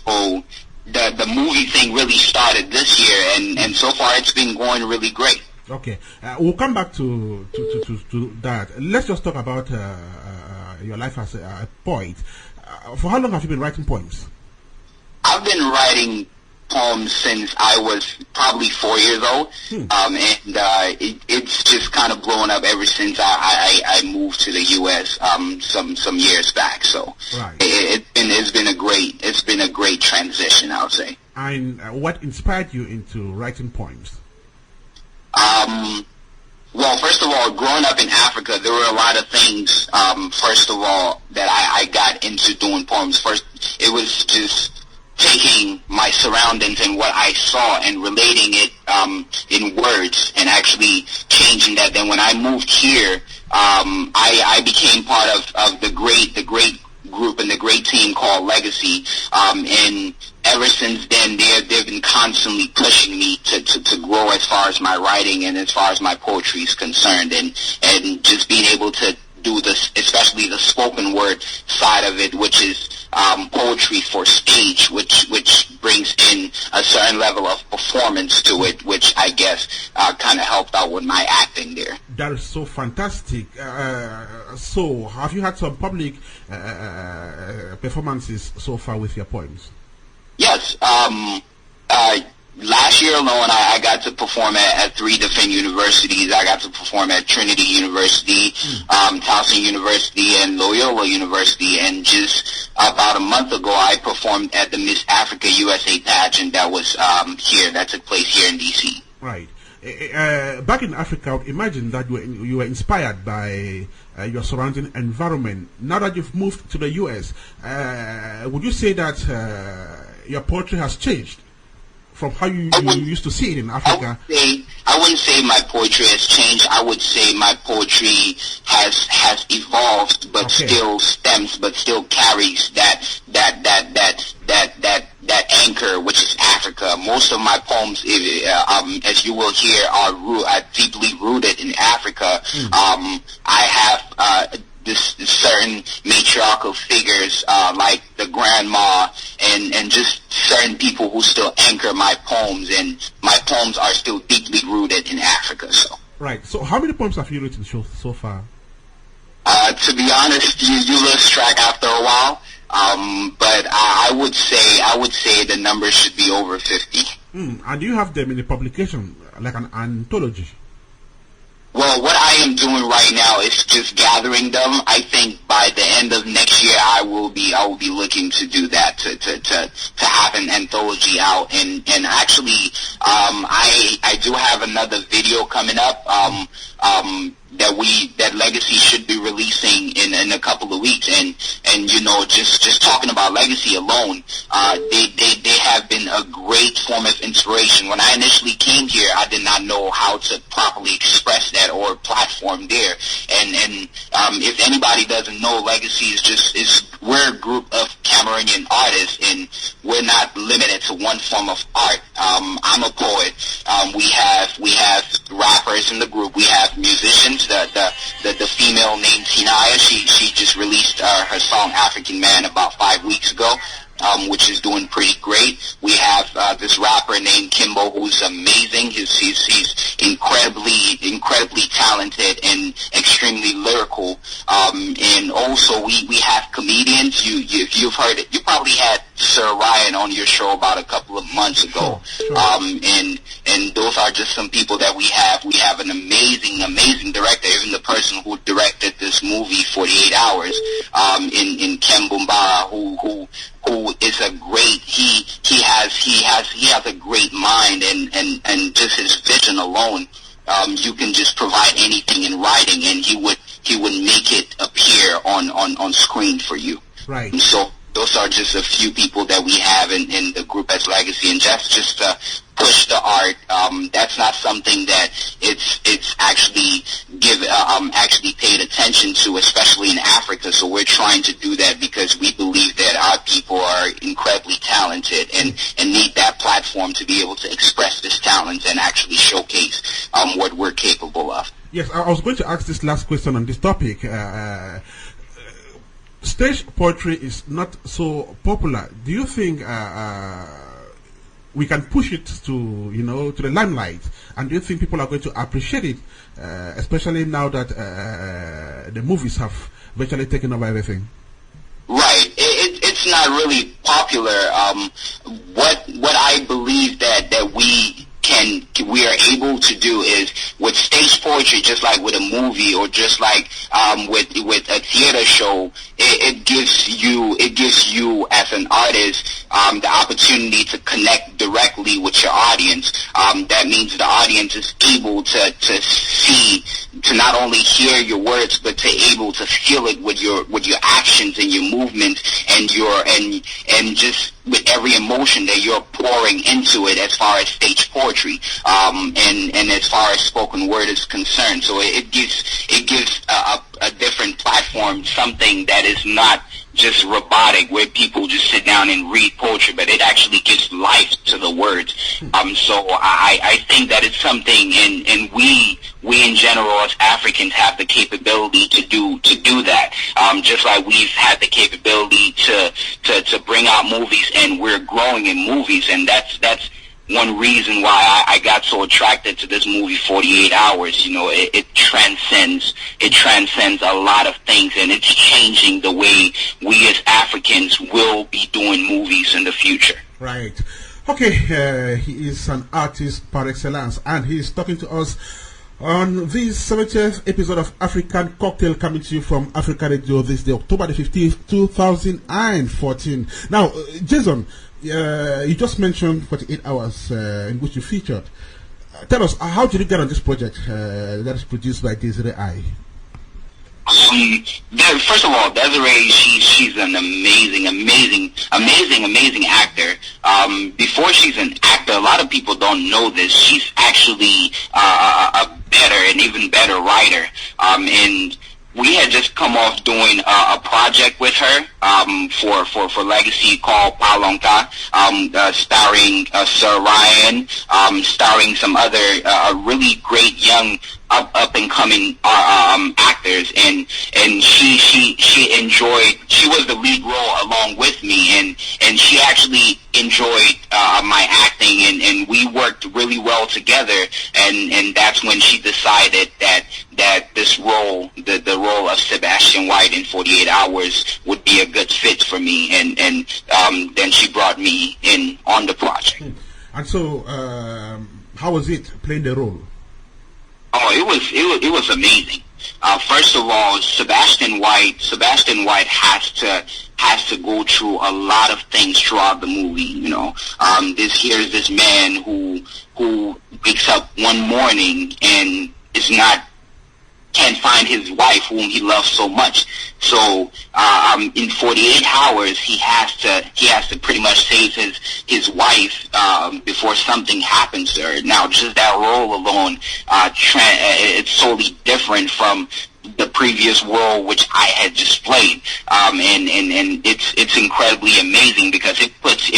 So the movie thing really started this year, and so far it's been going really great. Okay, we'll come back to that. Let's just talk about your life as a poet. For how long have you been writing poems? I've been writing poems since I was probably 4 years old, and it's just kind of blown up ever since I moved to the U.S. Some years back. So right. it's been a great transition, I would say. And what inspired you into writing poems? Well, first of all, growing up in Africa, there were a lot of things. First of all, that I got into doing poems. First, it was just taking my surroundings and what I saw and relating it in words and actually changing that. Then when I moved here, I became part of the great group and the great team called Legacy. And ever since then, they've been constantly pushing me to grow as far as my writing and as far as my poetry is concerned, and just being able to do this, especially the spoken word side of it, which is poetry for stage, which brings in a certain level of performance to it, which I guess kind of helped out with my acting there. That is so fantastic. So, have you had some public performances so far with your poems? Yes. Last year alone, I got to perform at 3 different universities. I got to perform at Trinity University, Towson University, and Loyola University. And just about a month ago, I performed at the Miss Africa USA pageant that was here, that took place here in D.C. Right. Back in Africa, imagine that you were inspired by your surrounding environment. Now that you've moved to the U.S., would you say that your poetry has changed from how you used to see it in Africa? I wouldn't say my poetry has changed. I would say my poetry has evolved, but still stems, but still carries that anchor, which is Africa. Most of my poems, as you will hear, are deeply rooted in Africa. I have this certain matriarchal figures like the grandma and just certain people who still anchor my poems, and my poems are still deeply rooted in Africa. So right. So how many poems have you written so far? To be honest, you lose track after a while. But I would say the number should be over 50. And do you have them in a publication, like an anthology? Well, what I am doing right now is just gathering them. I think by the end of next year, I will be looking to do that, to have an anthology out. And actually, I do have another video coming up, that Legacy should be releasing in a couple of weeks, and you know, just talking about Legacy alone, they have been a great form of inspiration. When I initially came here, I did not know how to properly express that or platform there, and if anybody doesn't know, Legacy is we're a group of Cameroonian artists, and we're not limited to one form of art. I'm a poet. We have rappers in the group. We have musicians. The female named Tinaya, she just released her song African Man about 5 weeks ago. which is doing pretty great. We have this rapper named Kimbo, who's amazing. He's incredibly talented and extremely lyrical. And also we have comedians. If you've heard it, you probably had Sir Ryan on your show about a couple of months ago. Sure. And those are just some people that we have. We have an amazing director, even the person who directed this movie 48 Hours, in Kembumbara, who is a great, he has a great mind, and just his vision alone, you can just provide anything in writing and he would make it appear on screen for you. Right. And so those are just a few people that we have in the group as Legacy, and that's just to push the art. That's not something that it's actually actually paid attention to, especially in Africa. So we're trying to do that because we believe that our people are incredibly talented and need that platform to be able to express this talent and actually showcase what we're capable of. Yes, I was going to ask this last question on this topic. Stage poetry is not so popular. Do you think we can push it to the limelight? And do you think people are going to appreciate it, especially now that the movies have virtually taken over everything? Right. It's not really popular. What I believe that we are able to do is with stage poetry, just like with a movie or just like with a theater show, it gives you as an artist the opportunity to connect directly with your audience. That means the audience is able to see, to not only hear your words, but to able to feel it with your actions and your movements and just with every emotion that you're pouring into it as far as stage poetry, and as far as spoken word is concerned. So it gives a different platform, something that is not just robotic where people just sit down and read poetry, but it actually gives life to the words. So I think that it's something, and we in general as Africans have the capability to do that. Just like we've had the capability to bring out movies, and we're growing in movies, and that's one reason why I got so attracted to this movie 48 Hours. It transcends a lot of things, and it's changing the way we as Africans will be doing movies in the future. Right. Okay, he is an artist par excellence, and he is talking to us on this 70th episode of African Cocktail, coming to you from Afrikkaradio this day, October the 15th, 2014. Now, Jason, you just mentioned 48 Hours in which you featured. Tell us, how did you get on this project that is produced by Desiree I? First of all, Desiree, she's an amazing actor. Before she's an actor, a lot of people don't know this. She's actually a better and even better writer. And we had just come off doing a project with her for Legacy called Palonka, starring Sir Ryan, starring some other really great young up and coming actors, and she enjoyed. She was the lead role along with me, and she actually enjoyed my acting, and we worked really well together, and that's when she decided that this role, the role of Sebastian White in 48 Hours would be a good fit for me, and then she brought me in on the project. And so, how was it playing the role? Oh, it was amazing. First of all, Sebastian White has to go through a lot of things throughout the movie. Here's this man who wakes up one morning and can't find his wife whom he loves so much. So in 48 Hours, he has to pretty much save his wife before something happens to her. Now, just that role alone, it's totally different from the previous role which I had just played, and it's incredibly amazing because it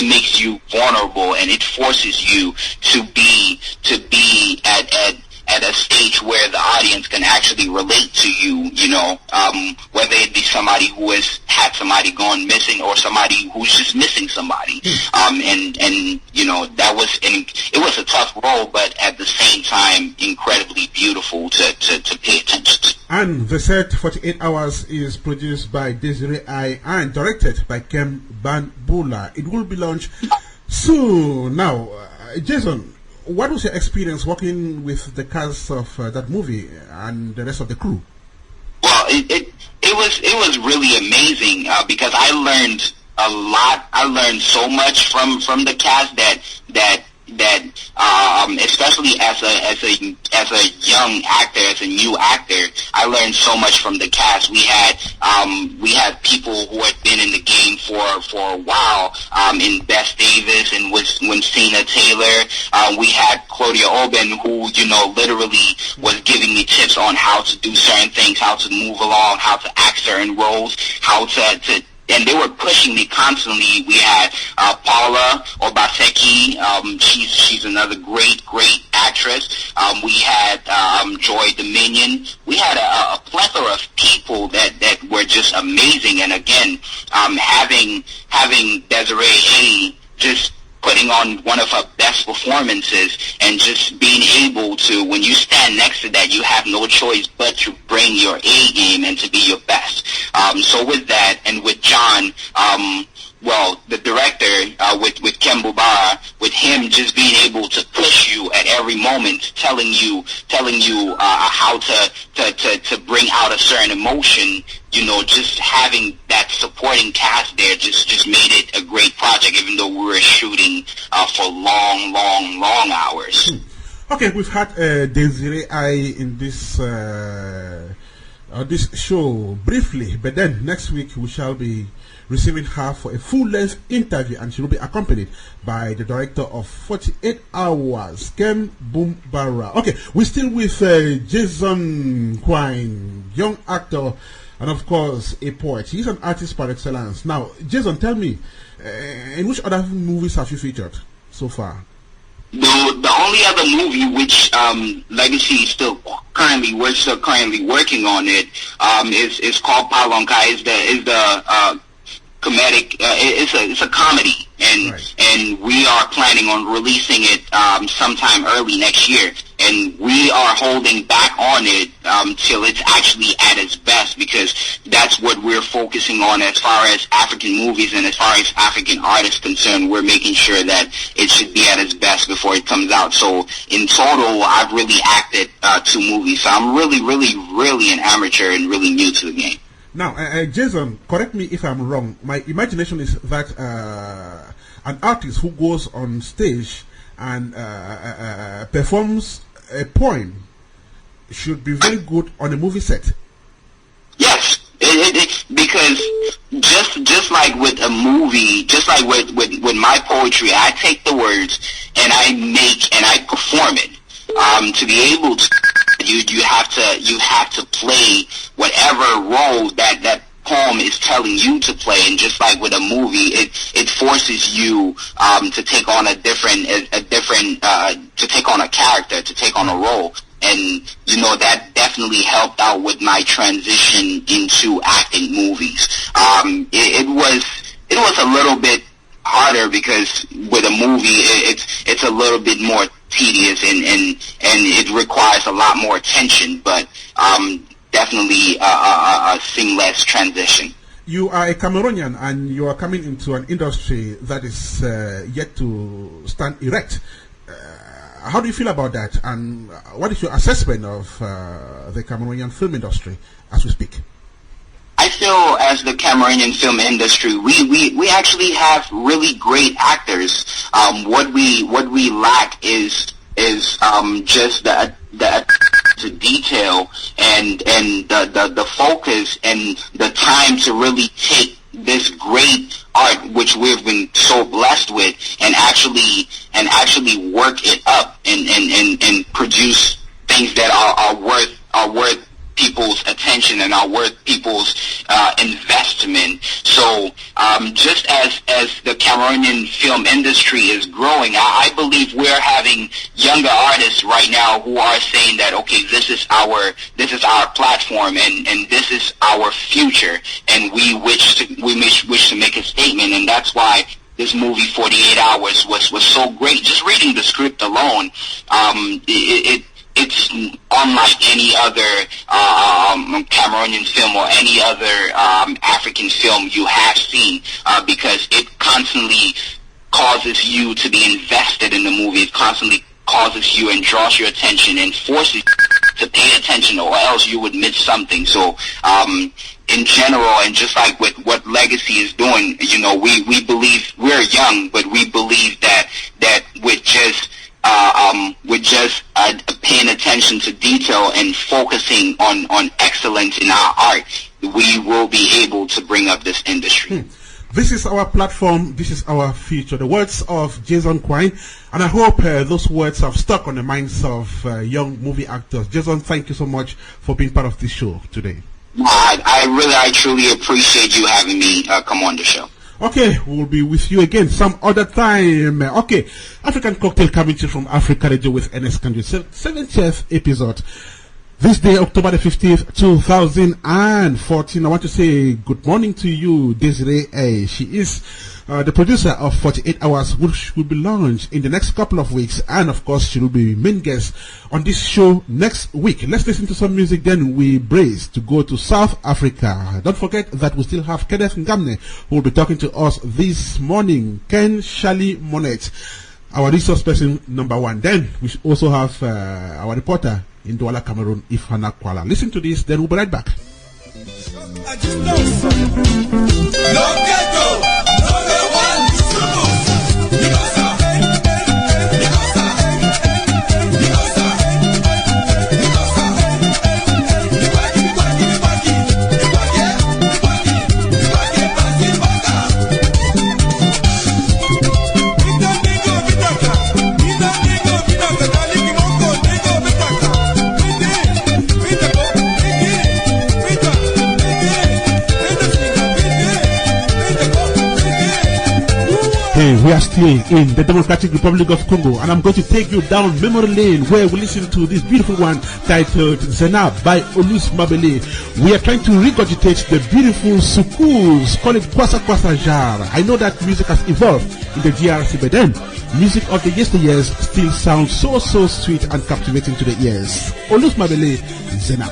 makes you vulnerable, and it forces you to be at a stage where the audience can actually relate to you, you know, whether it be somebody who has had somebody gone missing or somebody who's just missing somebody. And you know, it was a tough role, but at the same time, incredibly beautiful to pay attention to. And the set 48 Hours is produced by Desiree I and directed by Kem Banbula. It will be launched soon. Now, Jason, what was your experience working with the cast of that movie and the rest of the crew? Well, it was really amazing because I learned a lot. I learned so much from the cast that especially as a young actor, as a new actor, I learned so much from the cast. We had people who had been in the game for a while, in Bess Davis and Winstina Taylor. We had Claudia Oben, who, you know, literally was giving me tips on how to do certain things, how to move along, how to act certain roles, how to and they were pushing me constantly. We had Paula Obaseki, she's another great actress. We had Joy Dominion. We had a plethora of people that were just amazing. And again, having Desiree A just putting on one of her best performances and just being able to, when you stand next to that, you have no choice but to bring your A game and to be your best. So with that, and with John, well, the director, with Kem Bubara, with him just being able to push you at every moment, telling you how to bring out a certain emotion, you know, just having that supporting cast there just made it a great project, even though we were shooting for long hours. Okay, we've had Desiree I in this show briefly, but then next week we shall be receiving her for a full-length interview, and she will be accompanied by the director of 48 Hours, Kem Bumbara. Okay, we're still with Jason Nkwain, young actor, and of course a poet. He's an artist par excellence. Now, Jason, tell me, in which other movies have you featured so far? The only other movie which Legacy is still currently working on it is called Palonka. Is the comedic. It's a comedy, and right. And we are planning on releasing it sometime early next year. And we are holding back on it till it's actually at its best, because that's what we're focusing on as far as African movies and as far as African artists concerned. We're making sure that it should be at its best before it comes out. So in total, I've really acted 2 movies. So I'm really an amateur and really new to the game. Now, Jason, correct me if I'm wrong. My imagination is that an artist who goes on stage and performs a poem should be very good on a movie set. Yes, because just like with a movie, just like with my poetry, I take the words and I perform it. To be able to, you have to play whatever role that poem is telling you to play. And just like with a movie, it forces you to take on to take on a character, to take on a role. And you know, that definitely helped out with my transition into acting movies. It was a little bit harder because with a movie it's a little bit more tedious and it requires a lot more attention, but definitely a seamless transition. You are a Cameroonian and you are coming into an industry that is yet to stand erect. How do you feel about that, and what is your assessment of the Cameroonian film industry as we speak? I feel as the Cameroonian film industry, we actually have really great actors. What we lack is just the detail and the focus and the time to really take this great art, which we've been so blessed with, and actually work it up and produce things that are worth people's attention and are worth people's investment. So just as the Cameroonian film industry is growing, I believe we're having younger artists right now who are saying that, okay, this is our platform and this is our future, and we wish to make a statement. And that's why this movie 48 Hours was so great. Just reading the script alone, it's unlike any other Cameroonian film or any other African film you have seen, because it constantly causes you to be invested in the movie. It constantly causes you and draws your attention and forces you to pay attention, or else you would miss something. So in general, and just like with what Legacy is doing, you know, we believe we're young, but we believe that with just paying attention to detail and focusing on excellence in our art, we will be able to bring up this industry. This is our platform. This is our future. The words of Jason Nkwain, and I hope those words have stuck on the minds of young movie actors. Jason, thank you so much for being part of this show today. I truly appreciate you having me come on the show. Okay, we'll be with you again some other time. Okay, African Cocktail coming to you from Afrikkaradio with Ernest Kanjo, 70th episode. This day, October the 15th, 2014. I want to say good morning to you, Desiree. She is the producer of 48 Hours, which will be launched in the next couple of weeks. And of course, she will be main guest on this show next week. Let's listen to some music, then we brace to go to South Africa. Don't forget that we still have Kenneth Ngamne, who will be talking to us this morning. Ken, Shally, Monette, our resource person number one. Then we also have our reporter in Douala, Cameroon, Ifaana, Qualar. Listen to this, then we'll be right back. We are still in the Democratic Republic of Congo, and I'm going to take you down memory lane where we listen to this beautiful one titled Zena by Olus Mabele. We are trying to regurgitate the beautiful sukus, call it Kwasa Kwasa Jar. I know that music has evolved in the DRC, but then music of the yesteryears still sounds so sweet and captivating to the ears. Olus Mabele, Zena.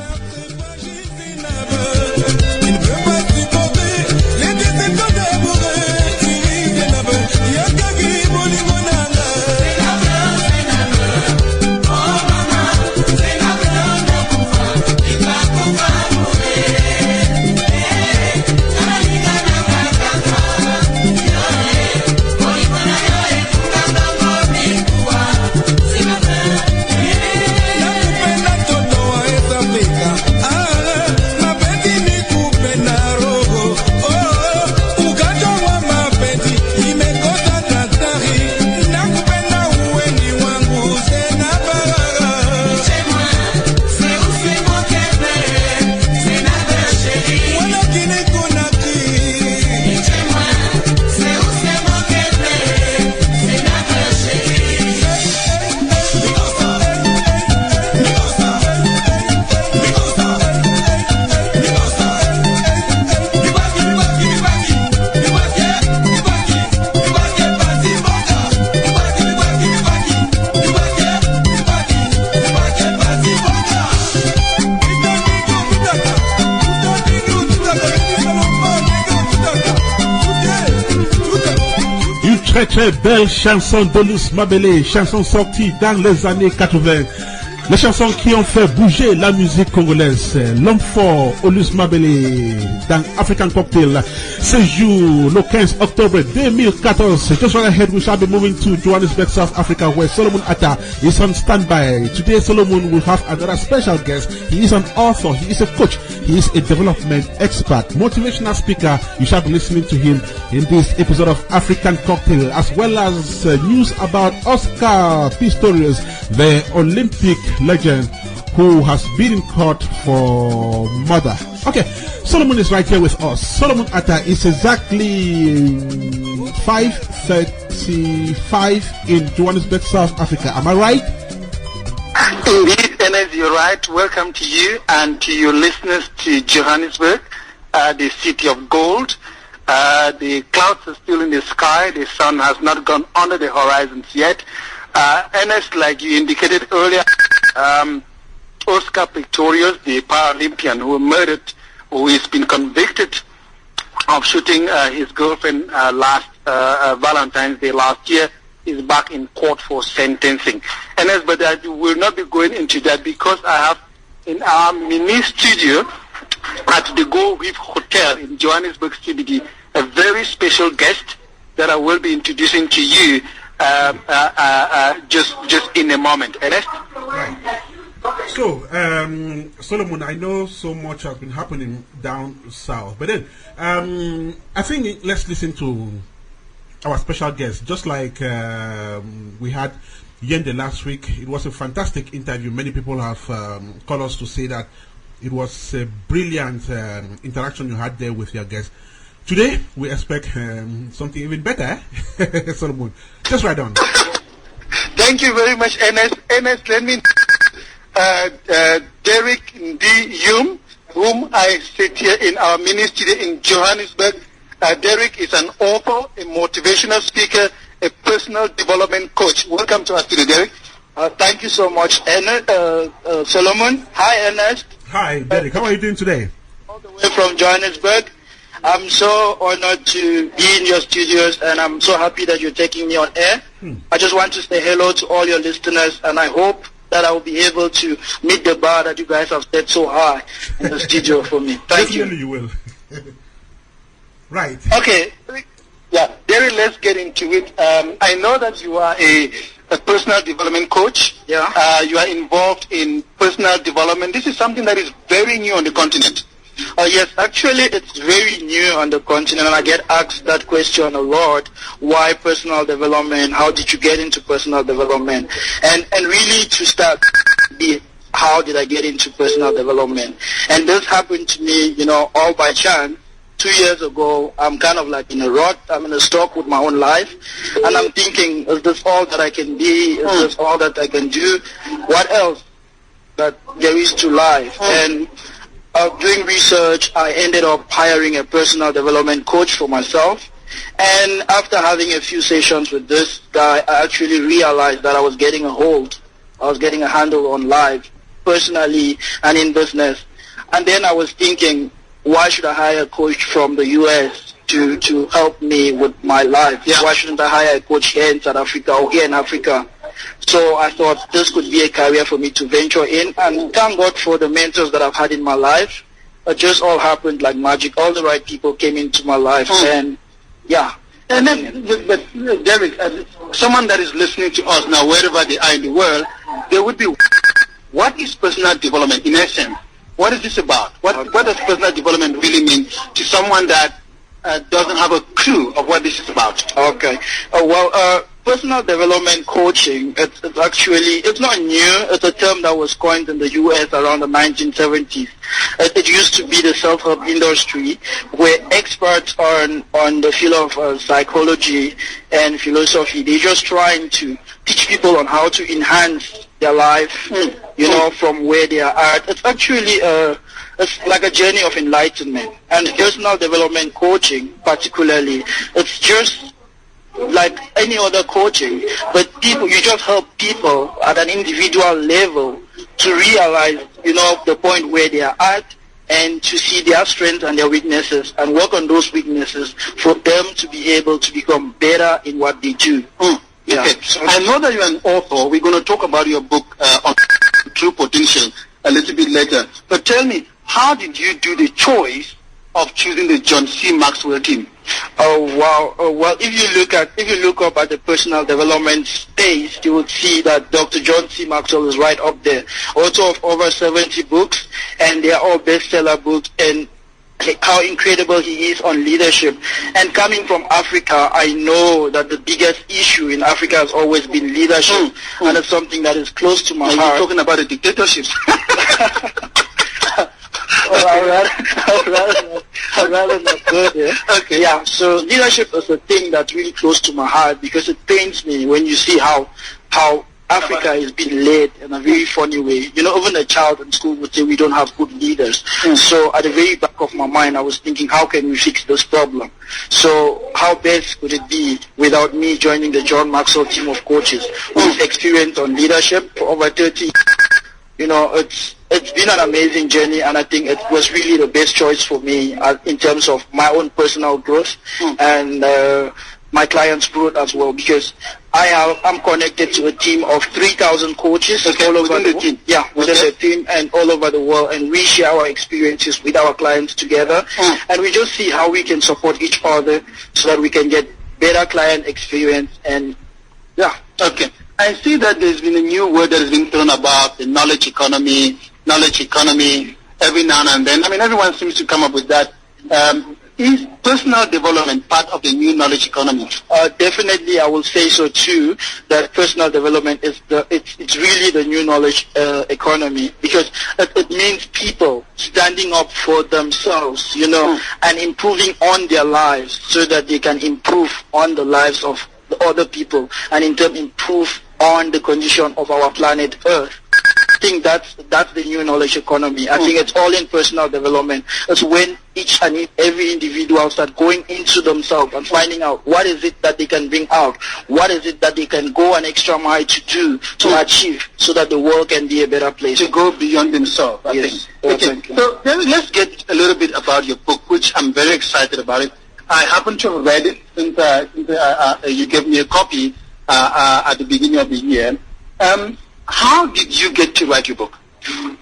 Très belle chanson d'Olus Mabele, chanson sortie dans les années 80. Les chansons qui ont fait bouger la musique congolaise. L'homme fort, Olus Mabele, dans African Cocktail. Ce jour, le 15 octobre 2014. Just right ahead, we shall be moving to Johannesburg, South Africa, where Solomon Atah is on standby. Today, Solomon will have another special guest. He is an author, he is a coach, he is a development expert, motivational speaker. You shall be listening to him in this episode of African Cocktail, as well as news about Oscar Pistorius, the Olympic legend who has been in court for murder. Okay, Solomon is right here with us. Solomon Atah, is exactly 5:35 in Johannesburg, South Africa. Am I right? Indeed, Ernest, you're right. Welcome to you and to your listeners to Johannesburg, the city of gold. The clouds are still in the sky. The sun has not gone under the horizons yet. Ernest, like you indicated earlier, Oscar Pistorius, the Paralympian who murdered, who has been convicted of shooting his girlfriend last Valentine's Day last year, is back in court for sentencing. Ernest, but I will not be going into that because I have in our mini studio at the Go Reef Hotel in Johannesburg CBD a very special guest that I will be introducing to you just in a moment. Ernest? Right. So, Solomon, I know so much has been happening down south, but then I think let's listen to our special guest. Just like we had Yende last week, it was a fantastic interview. Many people have called us to say that it was a brilliant interaction you had there with your guest. Today, we expect something even better. Solomon, just right on. Thank you very much, Ernest. Ernest, let me... Derek D. Hume, whom I sit here in our mini studio in Johannesburg. Derek is an author, a motivational speaker, a personal development coach. Welcome to our studio, Derek. Thank you so much, Ernest, Solomon. Hi, Ernest. Hi, Derek. How are you doing today? All the way from Johannesburg. I'm so honored to be in your studios, and I'm so happy that you're taking me on air. I just want to say hello to all your listeners, and I hope that I will be able to meet the bar that you guys have set so high in the studio for me. Thank you. Definitely you will. Right. Okay. Yeah, Derek, let's get into it. I know that you are a personal development coach. Yeah. You are involved in personal development. This is something that is very new on the continent. Yes, actually it's very new on the continent, and I get asked that question a lot. Why personal development? How did you get into personal development? And really to start, how did I get into personal development? And this happened to me, all by chance. 2 years ago, I'm kind of like in a rut. I'm in a stock with my own life. And I'm thinking, is this all that I can be? Is this all that I can do? What else that there is to life? And doing research, I ended up hiring a personal development coach for myself. And after having a few sessions with this guy, I actually realized that I was getting a hold. I was getting a handle on life, personally and in business. And then I was thinking, why should I hire a coach from the U.S. to help me with my life? Yeah. Why shouldn't I hire a coach here in South Africa or here in Africa? So I thought this could be a career for me to venture in, and thank God for the mentors that I've had in my life. It just all happened like magic. All the right people came into my life, and yeah. And then, but Derek, someone that is listening to us now, wherever they are in the world, they would be, what is personal development in essence? What is this about? What does personal development really mean to someone that doesn't have a clue of what this is about? Okay. Personal development coaching, it's not new. It's a term that was coined in the U.S. around the 1970s. It used to be the self-help industry, where experts on the field of psychology and philosophy, they're just trying to teach people on how to enhance their life, from where they are at. It's actually it's like a journey of enlightenment. And personal development coaching, particularly, it's just like any other coaching, but you just help people at an individual level to realize, the point where they are at, and to see their strengths and their weaknesses and work on those weaknesses for them to be able to become better in what they do. Yeah. Okay. I know that you're an author. We're going to talk about your book on True Potential a little bit later. But tell me, how did you do the choice of choosing the John C. Maxwell team? Oh wow! Well, if you look up at the personal development space, you would see that Dr. John C. Maxwell is right up there. Author of over 70 books, and they are all bestseller books. And how incredible he is on leadership. And coming from Africa, I know that the biggest issue in Africa has always been leadership, and it's something that is close to my heart. You're talking about a dictatorship. I'd rather not go there. Okay. Yeah, so leadership is a thing that's really close to my heart, because it pains me when you see how Africa is being led in a very funny way. You know, even a child in school would say we don't have good leaders. So at the very back of my mind, I was thinking, how can we fix this problem? So how best could it be without me joining the John Maxwell team of coaches with experience on leadership for over 30 years? You know, it's been an amazing journey, and I think it was really the best choice for me in terms of my own personal growth and my clients' growth as well, because I'm connected to a team of 3,000 coaches all over the team. Yeah, within the team and all over the world, and we share our experiences with our clients together, and we just see how we can support each other so that we can get better client experience. And yeah. Okay. I see that there's been a new word that has been thrown about, the knowledge economy, every now and then. I mean, everyone seems to come up with that. Is personal development part of the new knowledge economy? Definitely, I will say so too, that personal development is it's really the new knowledge economy, because it means people standing up for themselves, you know, and improving on their lives so that they can improve on the lives of the other people, and in turn improve on the condition of our planet Earth. I think that's the new knowledge economy. I think it's all in personal development. It's when each and every individual start going into themselves and finding out what is it that they can bring out, what is it that they can go an extra mile to do, to achieve, so that the world can be a better place. To go beyond themselves, I think. Okay, so let's get a little bit about your book, which I'm very excited about it. I happen to have read it since you gave me a copy at the beginning of the year. How did you get to write your book?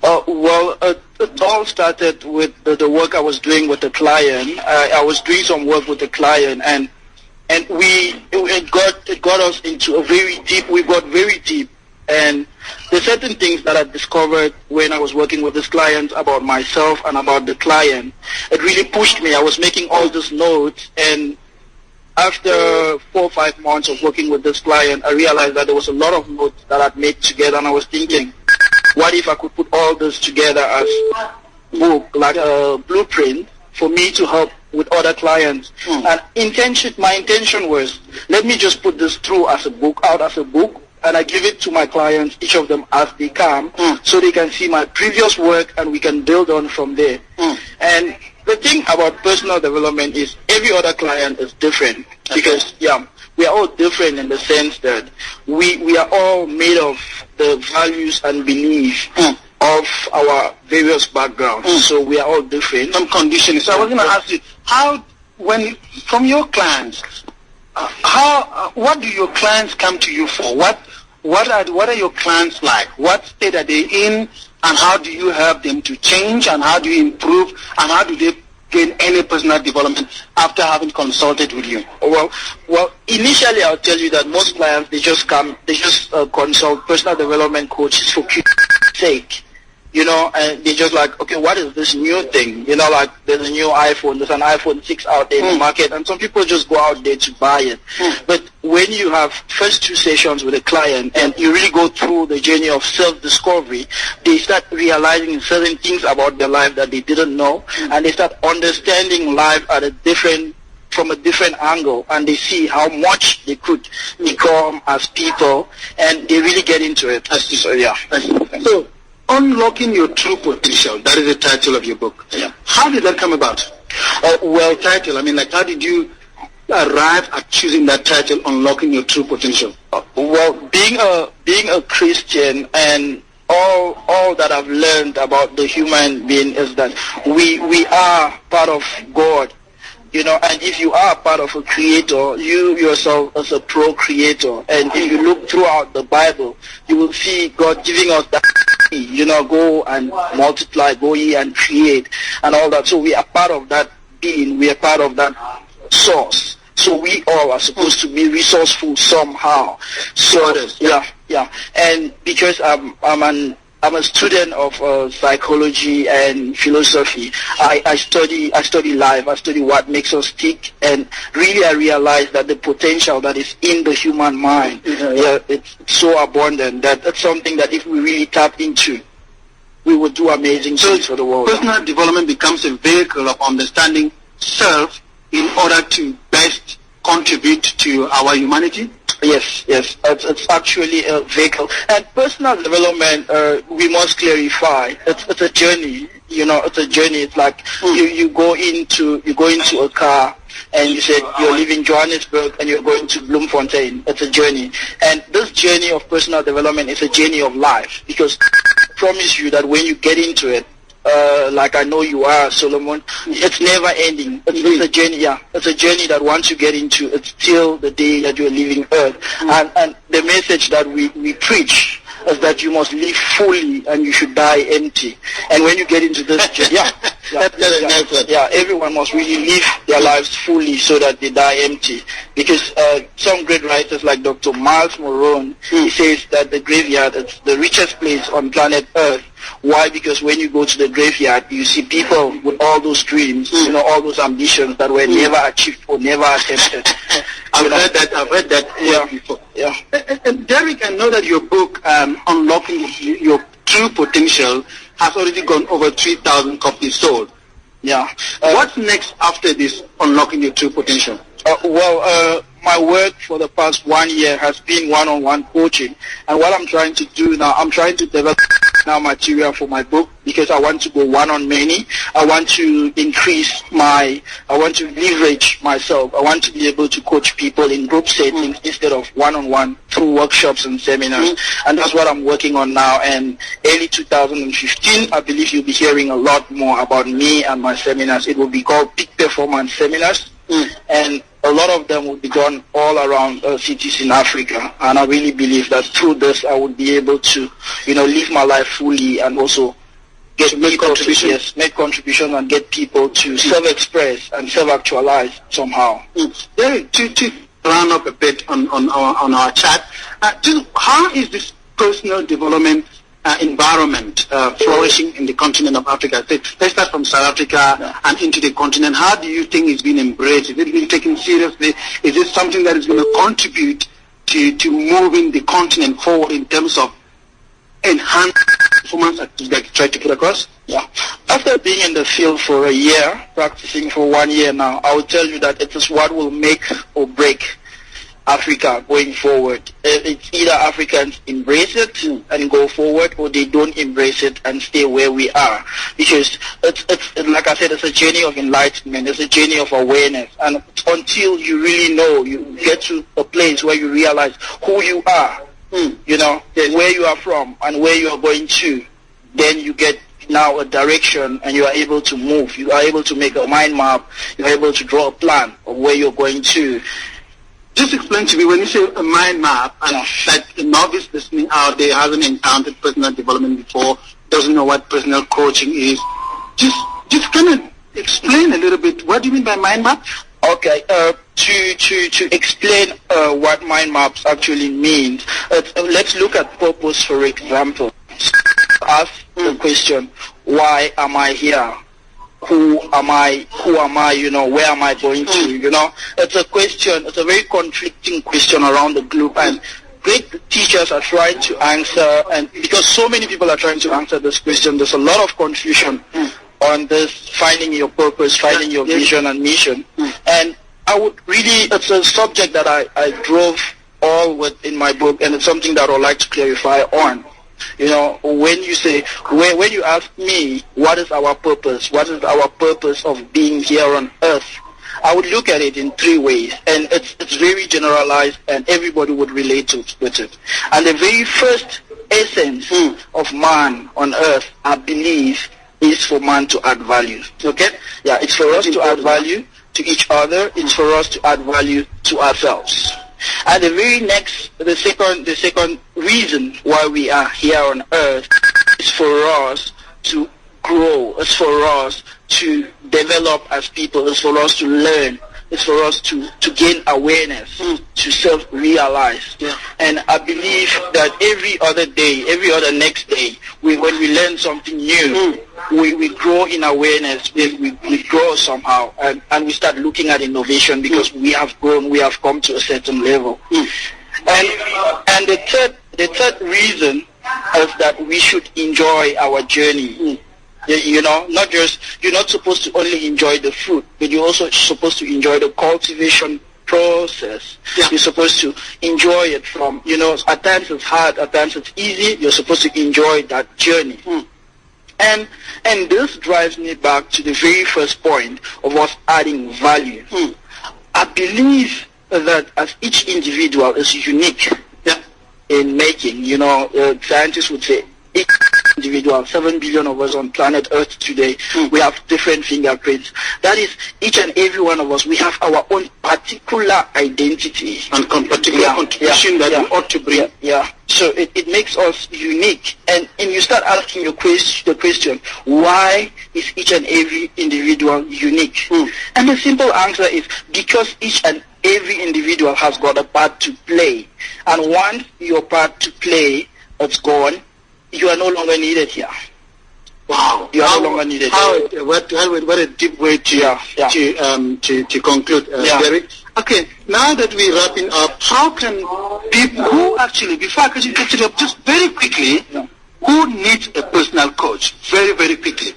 Well, it all started with the work I was doing with the client. I was doing some work with the client, and it got us into a very deep. We got very deep, and there's certain things that I discovered when I was working with this client about myself and about the client. It really pushed me. I was making all these notes, and after 4 or 5 months of working with this client, I realized that there was a lot of notes that I'd made together, and I was thinking, what if I could put all this together as book, like a blueprint for me to help with other clients. And my intention was, let me just put this through as a book, out as a book, and I give it to my clients, each of them as they come, so they can see my previous work and we can build on from there. And the thing about personal development is every other client is different, because we are all different in the sense that we are all made of the values and beliefs of our various backgrounds. So we are all different. Some conditions. So I was going to ask you, from your clients, what do your clients come to you for? What are your clients like? What state are they in, and how do you help them to change, and how do you improve, and how do they gain any personal development after having consulted with you? Well, initially I'll tell you that most clients, they just consult personal development coaches for sake. You know, and they just like, okay, what is this new thing? You know, like there's a new iPhone, there's an iPhone 6 out there in the market, and some people just go out there to buy it. But when you have first 2 sessions with a client and you really go through the journey of self-discovery, they start realizing certain things about their life that they didn't know, and they start understanding life from a different angle, and they see how much they could become as people, and they really get into it. So, Unlocking Your True Potential, that is the title of your book. How did that come about? Title, I mean, like, how did you arrive at choosing that title, Unlocking Your True Potential? Being a Christian, and all that I've learned about the human being is that we are part of God. You know, and if you are part of a creator, you yourself as a procreator. And if you look throughout the Bible, you will see God giving us that, you know, go and multiply, go ye and create, and all that. So we are part of that being, we are part of that source. So we all are supposed to be resourceful somehow. So, and because I'm an I'm a student of psychology and philosophy. I study life. I study what makes us tick, and really I realize that the potential that is in the human mind, it's so abundant that that's something that if we really tap into, we would do amazing things for the world. Personal development becomes a vehicle of understanding self in order to best contribute to our humanity. Yes, it's actually a vehicle. And personal development, we must clarify, it's a journey. It's a journey. It's like you go into a car and you said you're leaving Johannesburg and you're going to Bloemfontein. It's a journey. And this journey of personal development is a journey of life, because I promise you that when you get into it, like I know you are, Solomon, it's never ending. It's a journey, It's a journey that once you get into, it's till the day that you're leaving Earth. And the message that we preach is that you must live fully and you should die empty. And when you get into this journey, everyone must really live their lives fully so that they die empty. Because some great writers like Dr. Miles Morone, he says that the graveyard is the richest place on planet Earth. Why? Because when you go to the graveyard, you see people with all those dreams, all those ambitions that were never achieved or never attempted. I've heard that before. Yeah. And Derek, I know that your book, Unlocking Your True Potential, has already gone over 3,000 copies sold. Yeah. What's next after this, Unlocking Your True Potential? My work for the past 1 year has been one-on-one coaching. And what I'm trying to do now, I'm trying to develop now material for my book, because I want to go one-on-many. I want to I want to leverage myself. I want to be able to coach people in group settings instead of one-on-one through workshops and seminars. And that's what I'm working on now. And early 2015, I believe you'll be hearing a lot more about me and my seminars. It will be called Peak Performance Seminars. And a lot of them will be done all around cities in Africa, and I really believe that through this I would be able to, live my life fully and also make contribution and get people to self-express and self-actualize somehow. Derek, to round up a bit on our chat, how is this personal development environment flourishing in the continent of Africa? Let's start from South Africa and into the continent. How do you think it's been embraced? Is it being taken seriously? Is it something that is going to contribute to moving the continent forward in terms of enhanced performance that you try to put across? Yeah. After being in the field for a year, practicing for 1 year now, I will tell you that it is what will make or break Africa going forward. It's either Africans embrace it and go forward, or they don't embrace it and stay where we are. Because it's like I said, it's a journey of enlightenment. It's a journey of awareness. And until you really know, you get to a place where you realize who you are, where you are from and where you are going to, then you get now a direction and you are able to move. You are able to make a mind map. You are able to draw a plan of where you're going to. Just explain to me, when you say a mind map, and that a novice listening out there hasn't encountered personal development before, doesn't know what personal coaching is, just kind of explain a little bit. What do you mean by mind map? Okay, to explain what mind maps actually means, let's look at purpose, for example. Ask the question, why am I here? Who am I, where am I going to, It's a question, it's a very conflicting question around the globe, and great teachers are trying to answer, and because so many people are trying to answer this question, there's a lot of confusion on this, finding your purpose, finding your vision and mission. And I would really, it's a subject that I drove all with in my book, and it's something that I would like to clarify on. When you say, when you ask me, what is our purpose? What is our purpose of being here on earth? I would look at it in three ways, and it's very generalized, and everybody would relate with it. And the very first essence of man on earth, I believe, is for man to add value. Okay? Yeah, it's for us to add value to each other. It's for us to add value to ourselves. And the second reason why we are here on earth is for us to grow. It's for us to develop as people. It's for us to learn. It's for us to gain awareness, to self-realize. Yeah. And I believe that every other next day, when we learn something new, we grow in awareness, we grow somehow, and we start looking at innovation because we have grown, we have come to a certain level. And the third reason is that we should enjoy our journey. You know, you're not supposed to only enjoy the food, but you're also supposed to enjoy the cultivation process. You're supposed to enjoy it from, at times it's hard, at times it's easy. You're supposed to enjoy that journey. And this drives me back to the very first point of us adding value. I believe that as each individual is unique in making, scientists would say each individual, 7 billion of us on planet Earth today, we have different fingerprints. That is, each and every one of us, we have our own particular identity and particular contribution that we ought to bring. So it makes us unique. And you start asking the question, why is each and every individual unique? And the simple answer is because each and every individual has got a part to play. And once your part to play is gone, you are no longer needed here. Wow! You are no longer needed. What a deep way to conclude, Derek. Okay, now that we're wrapping up, how can people who actually, before I catch it up, just very quickly, who needs a personal coach? Very, very quickly.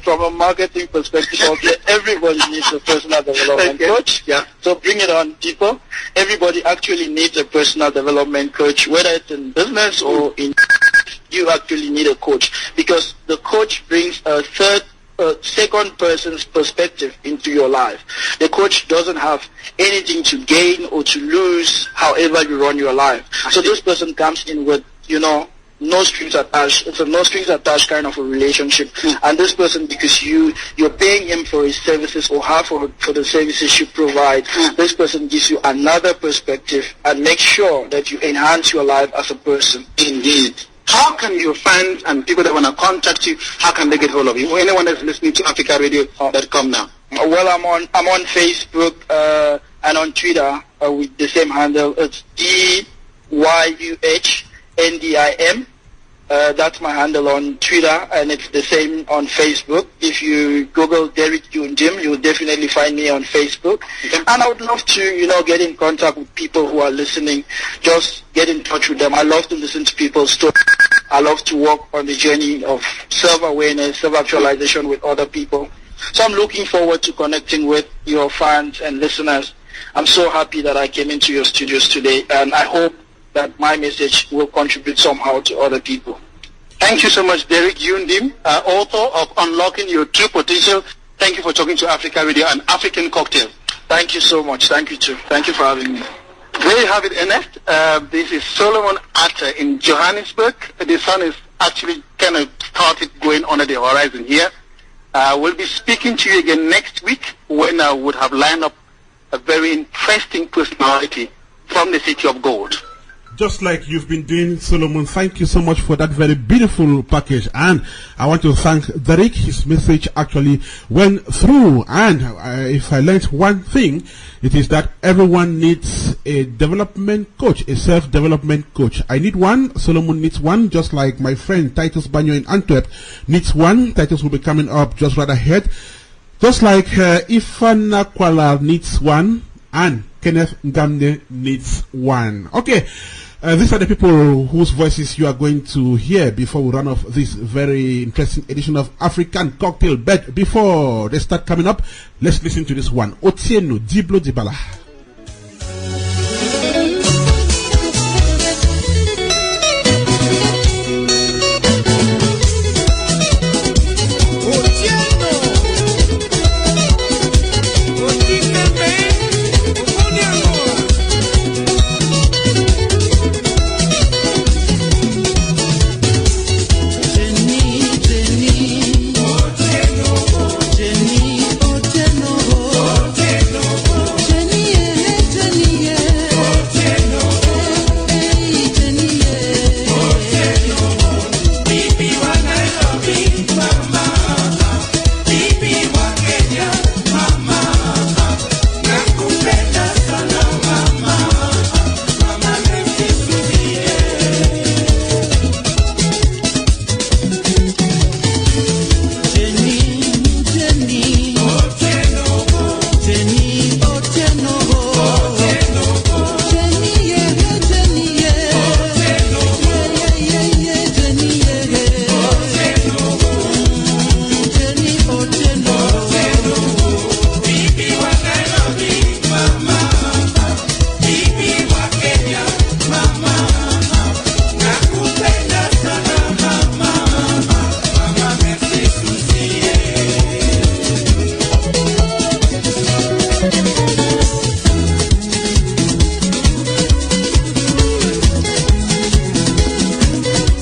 From a marketing perspective, everybody needs a personal development coach. So bring it on, people. Everybody actually needs a personal development coach, whether it's in business or in. You actually need a coach because the coach brings a second person's perspective into your life. The coach doesn't have anything to gain or to lose, however you run your life. So this person comes in with, no strings attached. It's a no strings attached kind of a relationship. And this person, because you're paying him for his services or half for the services you provide, this person gives you another perspective and makes sure that you enhance your life as a person. Indeed. How can your fans and people that want to contact you, how can they get hold of you? Or anyone that's listening to Afrikkaradio.com now? Well, I'm on Facebook and on Twitter with the same handle. It's DYUHNDIM. That's my handle on Twitter, and it's the same on Facebook. If you Google Derek Yundim, you'll definitely find me on Facebook. And I would love to, get in contact with people who are listening. Just get in touch with them. I love to listen to people's stories. I love to walk on the journey of self-awareness, self-actualization with other people. So I'm looking forward to connecting with your fans and listeners. I'm so happy that I came into your studios today, and I hope that my message will contribute somehow to other people. Thank you so much, Derek Yundim, author of Unlocking Your True Potential. Thank you for talking to Afrikkaradio and African Cocktail. Thank you so much. Thank you too. Thank you for having me. There you have it, Ernest. This is Solomon Atah in Johannesburg. The sun is actually kind of started going under the horizon here. We'll be speaking to you again next week when I would have lined up a very interesting personality from the City of Gold. Just like you've been doing, Solomon, thank you so much for that very beautiful package. And I want to thank Derek. His message actually went through. And if I learned one thing, it is that everyone needs a development coach, a self-development coach. I need one. Solomon needs one, just like my friend Titus Banyoh in Antwerp needs one. Titus will be coming up just right ahead. Just like Ifaana Qualar needs one, and Kenneth Ngamne needs one. Okay. These are the people whose voices you are going to hear before we run off this very interesting edition of African Cocktail. But before they start coming up, let's listen to this one. Otieno Diblo Dibala. Jenny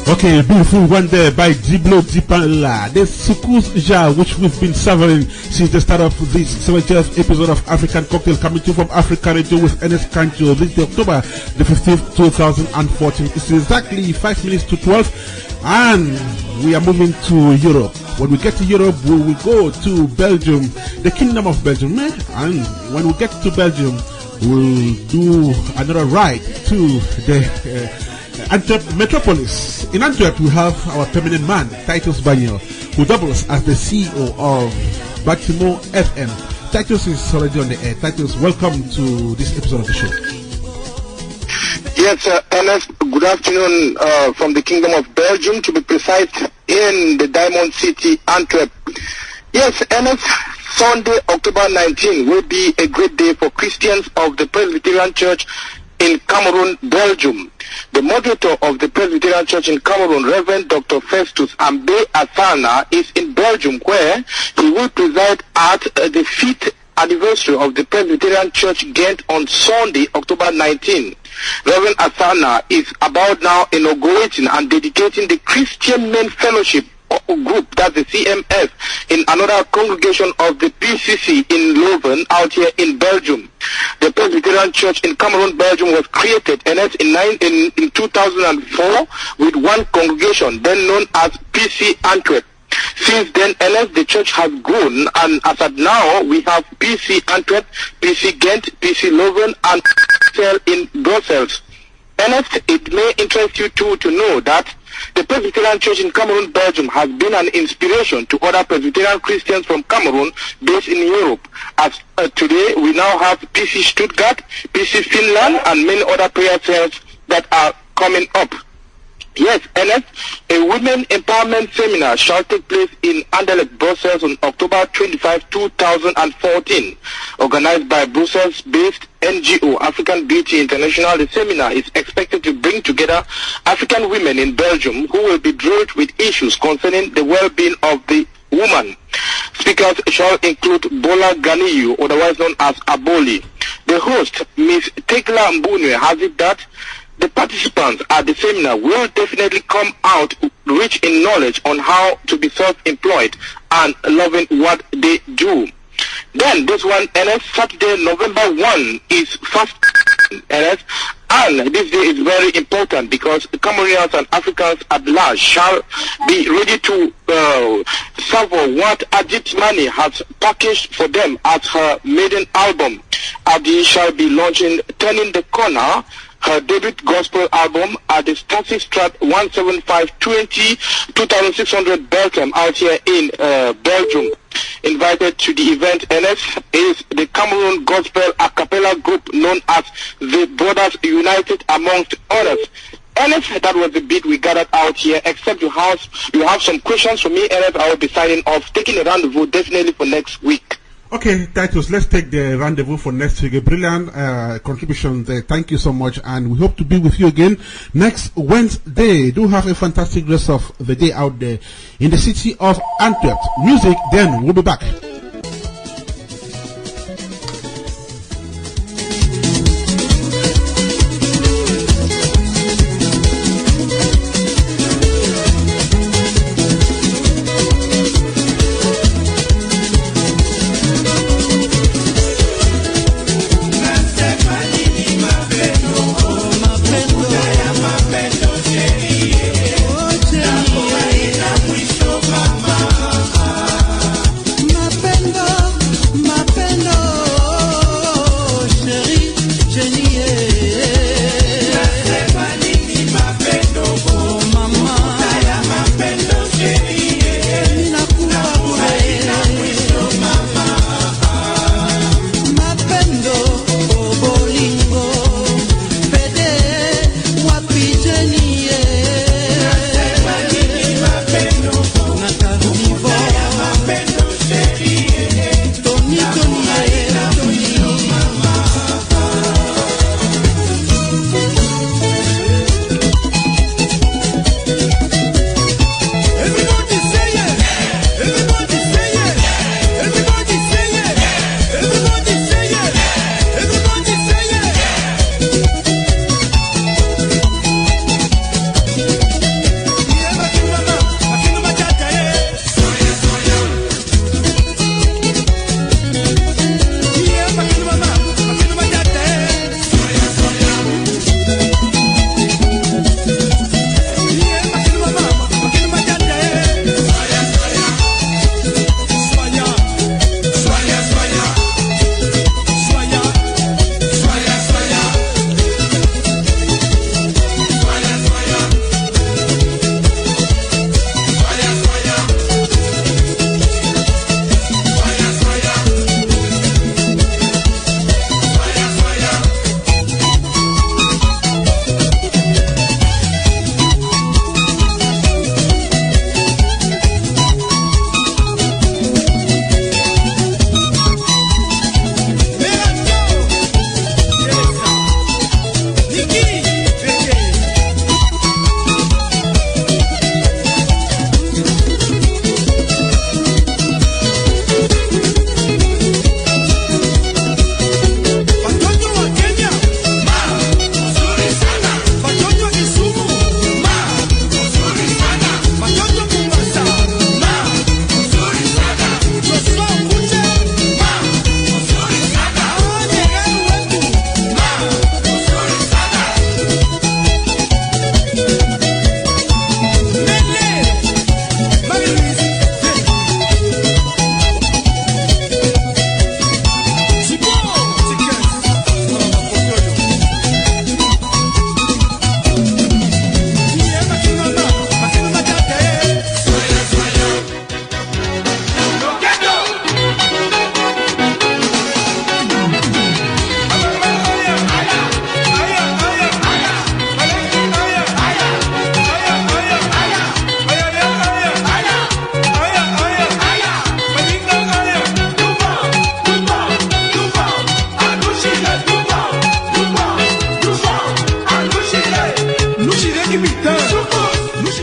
Okay, beautiful one there by Diblo Dipala. The Sukus Ja, which we've been serving since the start of this 70th episode of African Cocktail, coming to you from Afrikkaradio with Ernest Kanjo. This is October the 15th, 2014. It's exactly 5 minutes to 12, and we are moving to Europe. When we get to Europe, we will go to Belgium, the Kingdom of Belgium, and when we get to Belgium, we'll do another ride to the Antwerp Metropolis. In Antwerp, we have our permanent man, Titus Banyoh, who doubles as the CEO of Banyoh FM. Titus is already on the air. Titus, welcome to this episode of the show. Yes, Ernest, good afternoon from the Kingdom of Belgium, to be precise, in the Diamond City, Antwerp. Yes, Ernest, Sunday, October 19 will be a great day for Christians of the Presbyterian Church in Cameroon, Belgium. The moderator of the Presbyterian Church in Cameroon, Reverend Dr. Festus Ambe Ifaana, is in Belgium, where he will preside at the 5th anniversary of the Presbyterian Church Ghent on Sunday, October 19. Reverend Atah is about now inaugurating and dedicating the Christian Men Fellowship group, that's the CMF, in another congregation of the PCC in Leuven, out here in Belgium. The Presbyterian Church in Cameroon, Belgium was created in 2004 with one congregation, then known as PC Antwerp. Since then, the church has grown, and as at now, we have PC Antwerp, PC Ghent, PC Leuven, and cell in Brussels. It may interest you too to know that the Presbyterian Church in Cameroon, Belgium has been an inspiration to other Presbyterian Christians from Cameroon based in Europe. As today, we now have PC Stuttgart, PC Finland, and many other prayer cells that are coming up. Yes, a women empowerment seminar shall take place in Anderlecht, Brussels on October 25, 2014. Organized by Brussels-based NGO African Beauty International, the seminar is expected to bring together African women in Belgium who will be drilled with issues concerning the well-being of the woman. Speakers shall include Bola Ganiyu, otherwise known as Aboli. The host, Ms. Tekla Mbunwe, has it that the participants at the seminar will definitely come out rich in knowledge on how to be self-employed and loving what they do. Then this one, Saturday, November 1 is fast, and this day is very important because Cameroonians and Africans at large shall be ready to savour what Ajit Mani has packaged for them as her maiden album. Adi shall be launching Turning the Corner, her debut gospel album, at the Stancy Strat 17520 2600 Belgium, out here in Belgium. Invited to the event, is the Cameroon Gospel a cappella group known as the Brothers United, amongst others. That was the bit we gathered out here, except you have some questions for me, I will be signing off, taking a rendezvous definitely for next week. Okay, Titus, let's take the rendezvous for next week. A brilliant contribution there. Thank you so much, and we hope to be with you again next Wednesday. Do have a fantastic rest of the day out there in the city of Antwerp. Music, then we'll be back. My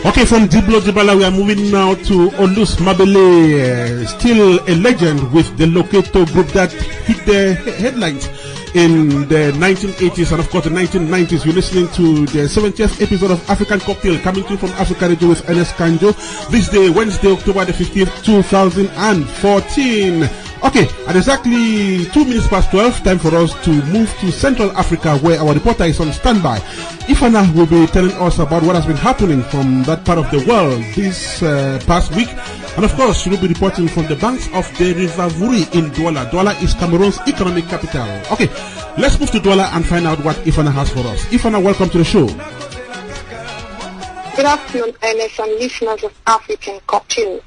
Okay, from Diblo Dibala, we are moving now to Olus Mabele, still a legend with the Loketo group that hit the headlines in the 1980s and of course the 1990s. You're listening to the 70th episode of African Cocktail, coming to you from Afrikkaradio with Ernest Kanjo. This day, Wednesday, October the 15th, 2014. Okay, at exactly 2 minutes past 12, time for us to move to Central Africa, where our reporter is on standby. Ifaana will be telling us about what has been happening from that part of the world this past week. And of course, she will be reporting from the banks of the River Vuri in Douala. Douala is Cameroon's economic capital. Okay, let's move to Douala and find out what Ifaana has for us. Ifaana, welcome to the show. Good afternoon, Ernest and listeners of African Cocktail.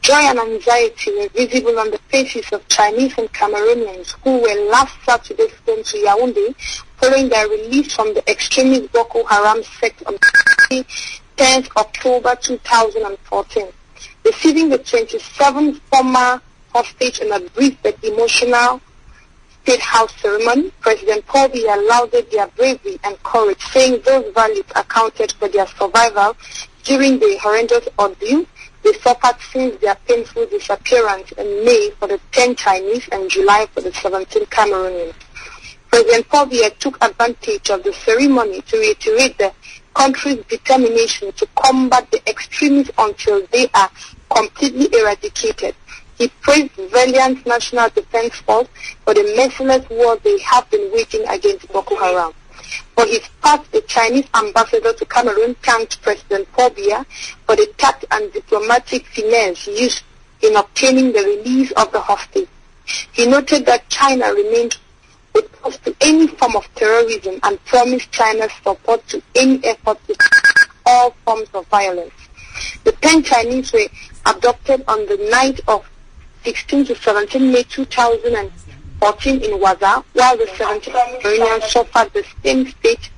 Joy and anxiety were visible on the faces of Chinese and Cameroonians who were last Saturday sent to Yaoundé following their release from the extremist Boko Haram sect on 10th October 2014. Receiving the 27th former hostage in a brief but emotional State House ceremony, President Paul Biya lauded their bravery and courage, saying those values accounted for their survival during the horrendous ordeal they suffered since their painful disappearance in May for the 10 Chinese and July for the 17 Cameroonians. President Paul Biya took advantage of the ceremony to reiterate the country's determination to combat the extremists until they are completely eradicated. He praised valiant National Defense Force for the merciless war they have been waging against Boko Haram. For his part, the Chinese ambassador to Cameroon thanked President Paul Biya for the tact and diplomatic finesse used in obtaining the release of the hostage. He noted that China remained opposed to any form of terrorism and promised China's support to any effort to stop all forms of violence. The 10 Chinese were abducted on the night of 16 to 17 May 2014 in Waza, while the 17 Cameroonians suffered the same fate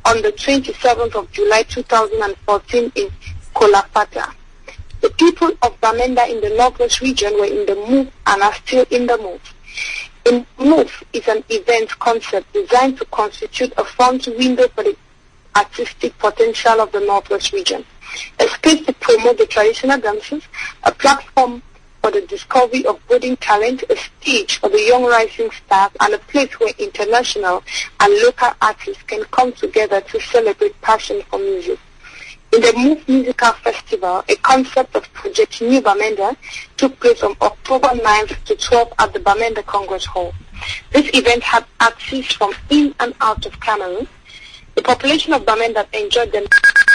on the 27th of July 2014 in Qualar. The people of Bamenda in the Northwest region were in the move and are still in the move. In Move is an event concept designed to constitute a front window for the artistic potential of the Northwest region, a space to promote the traditional dances, a platform for the discovery of budding talent, a stage for the young rising stars, and a place where international and local artists can come together to celebrate passion for music. In the Move Musical Festival, a concept of Project New Bamenda took place on October 9th to 12th at the Bamenda Congress Hall. This event had artists from in and out of Cameroon. The population of Bamenda enjoyed them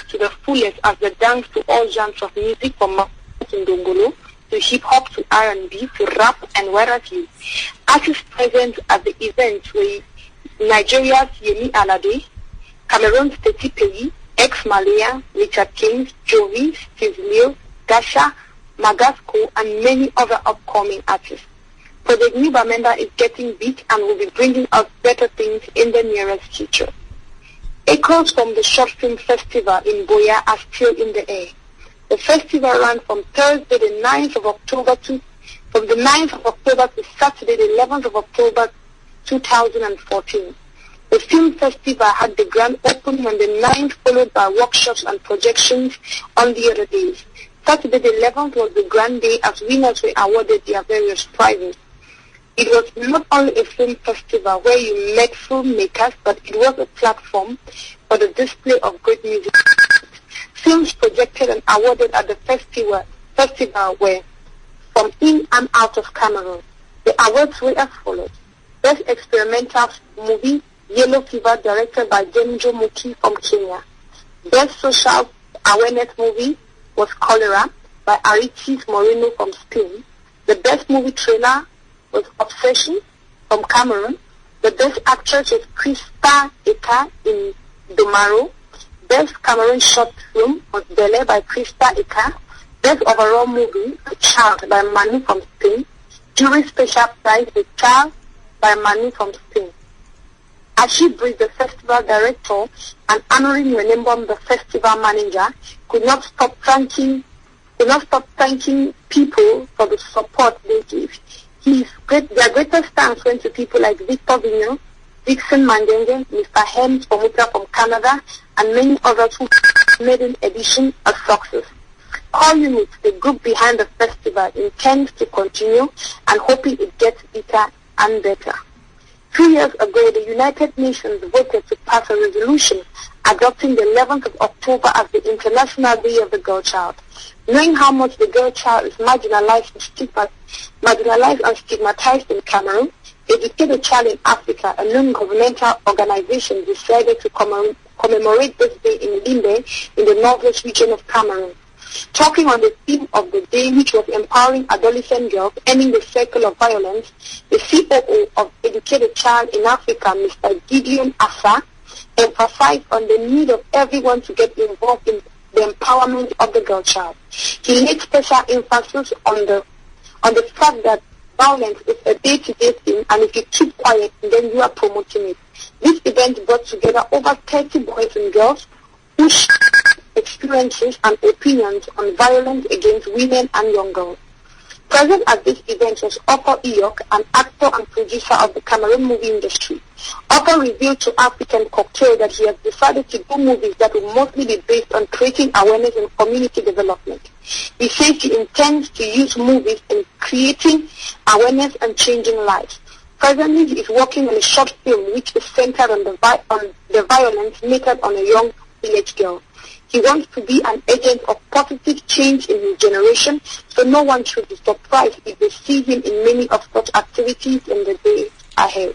to the fullest as they danced to all genres of music from Ndongolo to hip-hop to R&B to rap and what have you. Artists present at the event were Nigeria's Yemi Alade, Cameroon's Teti Pei, Ex-Malaya, Richard Kings, Jovi, Steve Leo, Gasha, Magasco, and many other upcoming artists. Project New Bamenda is getting big and will be bringing us better things in the nearest future. Echoes from the Short Film Festival in Boya are still in the air. The festival ran from Thursday the 9th of October to Saturday the 11th of October 2014. The film festival had the grand opening on the 9th, followed by workshops and projections on the other days. Saturday the 11th was the grand day as winners were awarded their various prizes. It was not only a film festival where you met filmmakers, but it was a platform for the display of great music. Films projected and awarded at the festival were from in and out of Cameroon. The awards were as follows: Best Experimental Movie, Yellow Fever, directed by Denjo Muki from Kenya. Best Social Awareness Movie was Cholera by Aritis Moreno from Spain. The Best Movie Trailer was Obsession from Cameroon. The Best Actress was Krista Eka in Domaro. Best Cameroon Short Film was Bele by Krista Eka. Best Overall Movie, A Child by Manu from Spain. Jury Special Prize, The Child by Manu from Spain. Ashi Breeze, the festival director, and honoring Wenembom, the festival manager, could not stop thanking people for the support they gave. Their greatest thanks went to people like Victor Vignon, Dixon Mandenge, Mr. Hems from Canada, and many others who maiden edition a success. Core Unit, the group behind the festival, intends to continue and hoping it gets better and better. 2 years ago, the United Nations voted to pass a resolution adopting the 11th of October as the International Day of the Girl Child. Knowing how much the girl child is marginalized and stigmatized in Cameroon, Educate a Child in Africa, a non-governmental organization, decided to commemorate this day in Limbe in the northwest region of Cameroon. Talking on the theme of the day, which was empowering adolescent girls, ending the cycle of violence, the COO of Educate a Child in Africa, Mr. Gideon Atah, emphasized on the need of everyone to get involved in the empowerment of the girl child. He laid special emphasis on the fact that violence is a day-to-day thing, and if you keep quiet, then you are promoting it. This event brought together over 30 boys and girls who shared experiences and opinions on violence against women and young girls. Present at this event was Atah, an actor and producer of the Cameroon movie industry. Atah revealed to African Cocktail that he has decided to do movies that will mostly be based on creating awareness and community development. He says he intends to use movies in creating awareness and changing lives. Presently, he is working on a short film which is centered on the violence meted on a young village girl. He wants to be an agent of positive change in his generation, so no one should be surprised if they see him in many of such activities in the days ahead.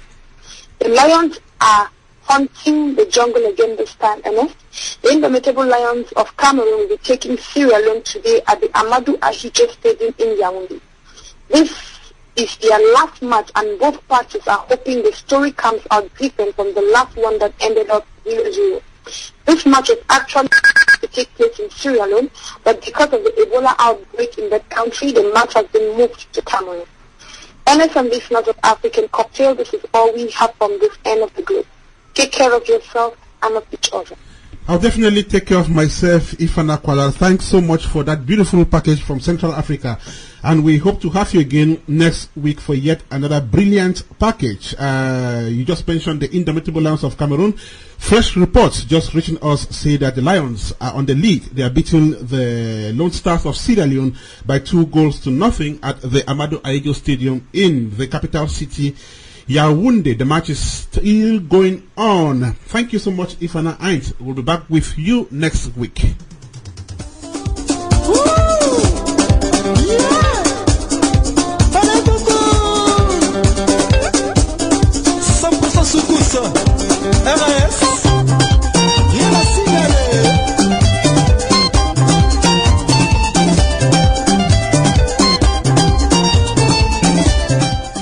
The lions are hunting the jungle again this time, Ernest. The indomitable lions of Cameroon will be taking Sierra Leone today at the Amadou Ahidjo Stadium in Yaoundé. This is their last match, and both parties are hoping the story comes out different from the last one that ended up 0-0. This match is actually to take place in Sierra Leone, but because of the Ebola outbreak in that country, the match has been moved to Cameroon. Ernest and listeners of African Cocktail, this is all we have from this end of the globe. Take care of yourself and of each other. I'll definitely take care of myself, Ifaana Qualar. Thanks so much for that beautiful package from Central Africa. And we hope to have you again next week for yet another brilliant package. You just mentioned the indomitable Lions of Cameroon. Fresh reports just reaching us say that the Lions are on the lead. They are beating the Lone Stars of Sierra Leone by 2-0 at the Amadou Ahidjo Stadium in the capital city, Yaoundé. The match is still going on. Thank you so much, Ifaana. We'll be back with you next week.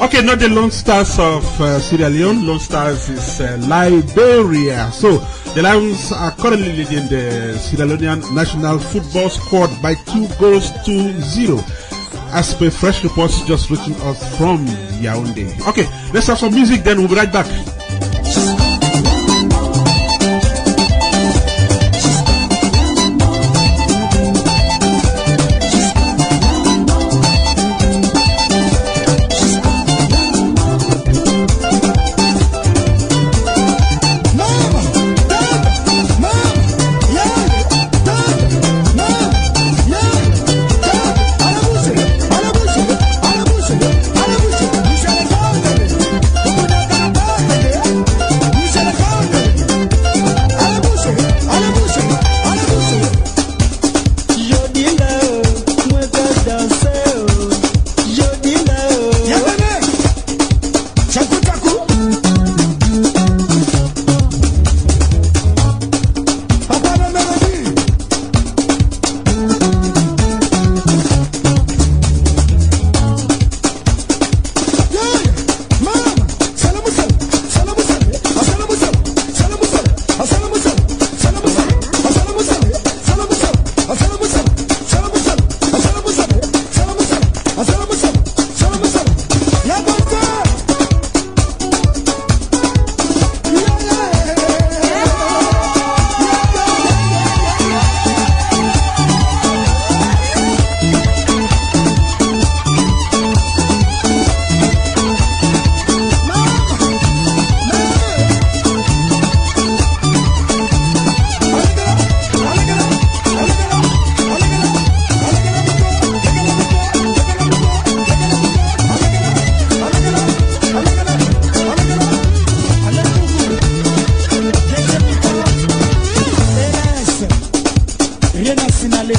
Okay, not the Lone Stars of Sierra Leone. Lone Stars is Liberia. So the Lions are currently leading the Sierra Leonean national football squad by 2-0. As per fresh reports just reaching us from Yaoundé. Okay, let's have some music, then we'll be right back. Yeah. rien à signaler.